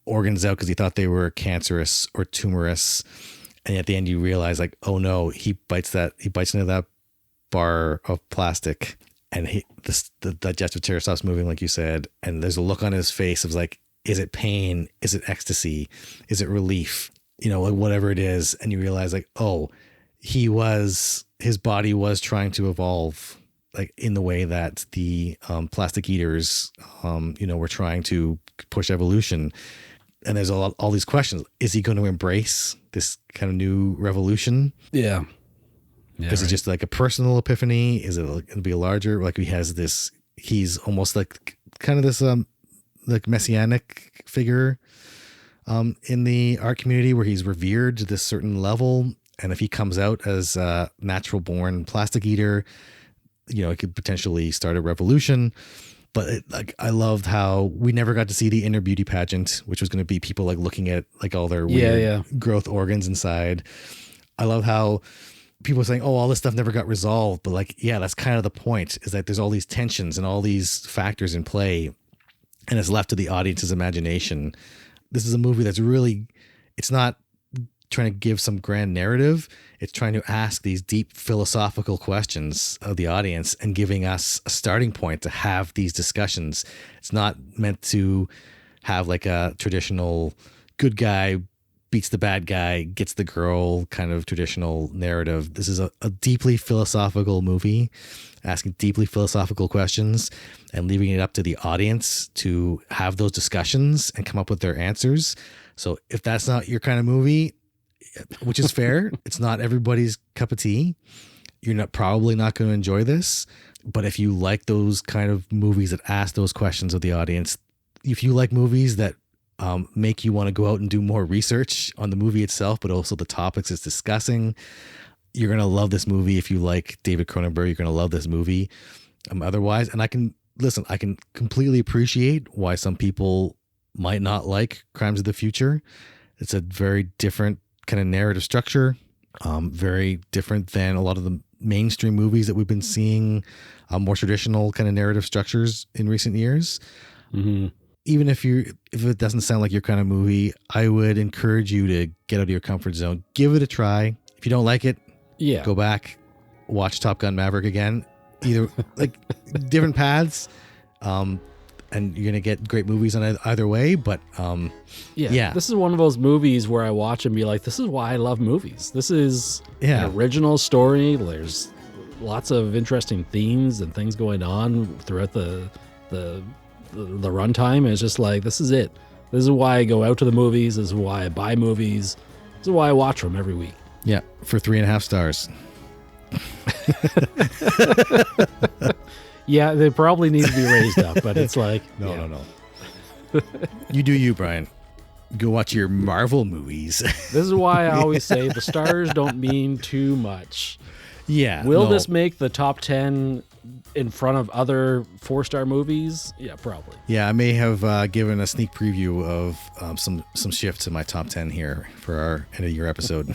organs out because he thought they were cancerous or tumorous. And at the end you realize like, oh no, he bites into that bar of plastic and the digestive chair stops moving, like you said. And there's a look on his face of like, is it pain? Is it ecstasy? Is it relief? You know, like whatever it is. And you realize like, oh, his body was trying to evolve like in the way that the plastic eaters, were trying to push evolution. And there's all these questions. Is he going to embrace this kind of new revolution? Yeah. Is it just like a personal epiphany? Is it going to be a larger, like he's almost like kind of this like messianic figure in the art community where he's revered to this certain level. And if he comes out as a natural born plastic eater, you know, it could potentially start a revolution. But I loved how we never got to see the inner beauty pageant, which was going to be people like looking at like all their weird growth organs inside. I love how people are saying, oh, all this stuff never got resolved. But like, yeah, that's kind of the point, is that there's all these tensions and all these factors in play, and it's left to the audience's imagination. This is a movie that's really, it's not trying to give some grand narrative. It's trying to ask these deep philosophical questions of the audience and giving us a starting point to have these discussions. It's not meant to have like a traditional good guy, beats the bad guy, gets the girl kind of traditional narrative. This is a deeply philosophical movie, asking deeply philosophical questions and leaving it up to the audience to have those discussions and come up with their answers. So if that's not your kind of movie, which is fair, it's not everybody's cup of tea, you're probably not going to enjoy this. But if you like those kind of movies that ask those questions of the audience, if you like movies that make you want to go out and do more research on the movie itself, but also the topics it's discussing, you're going to love this movie. If you like David Cronenberg, you're going to love this movie. Otherwise, and I can completely appreciate why some people might not like Crimes of the Future. It's a very different kind of narrative structure, very different than a lot of the mainstream movies that we've been seeing, more traditional kind of narrative structures in recent years. Mm-hmm. Even if it doesn't sound like your kind of movie, I would encourage you to get out of your comfort zone. Give it a try. If you don't like it, go back, watch Top Gun Maverick again. Either like different paths, and you're gonna get great movies on either way. But this is one of those movies where I watch and be like, this is why I love movies. This is an original story. There's lots of interesting themes and things going on throughout the runtime. It's just like, this is it. This is why I go out to the movies. This is why I buy movies. This is why I watch them every week. Yeah, for 3.5 stars. Yeah, they probably need to be raised up, but it's like no. You do you, Brian. Go watch your Marvel movies. This is why I always say the stars don't mean too much. Yeah. Will this make the top 10 in front of other 4-star movies? Yeah, probably. Yeah, I may have given a sneak preview of some shifts in my top 10 here for our end of year episode.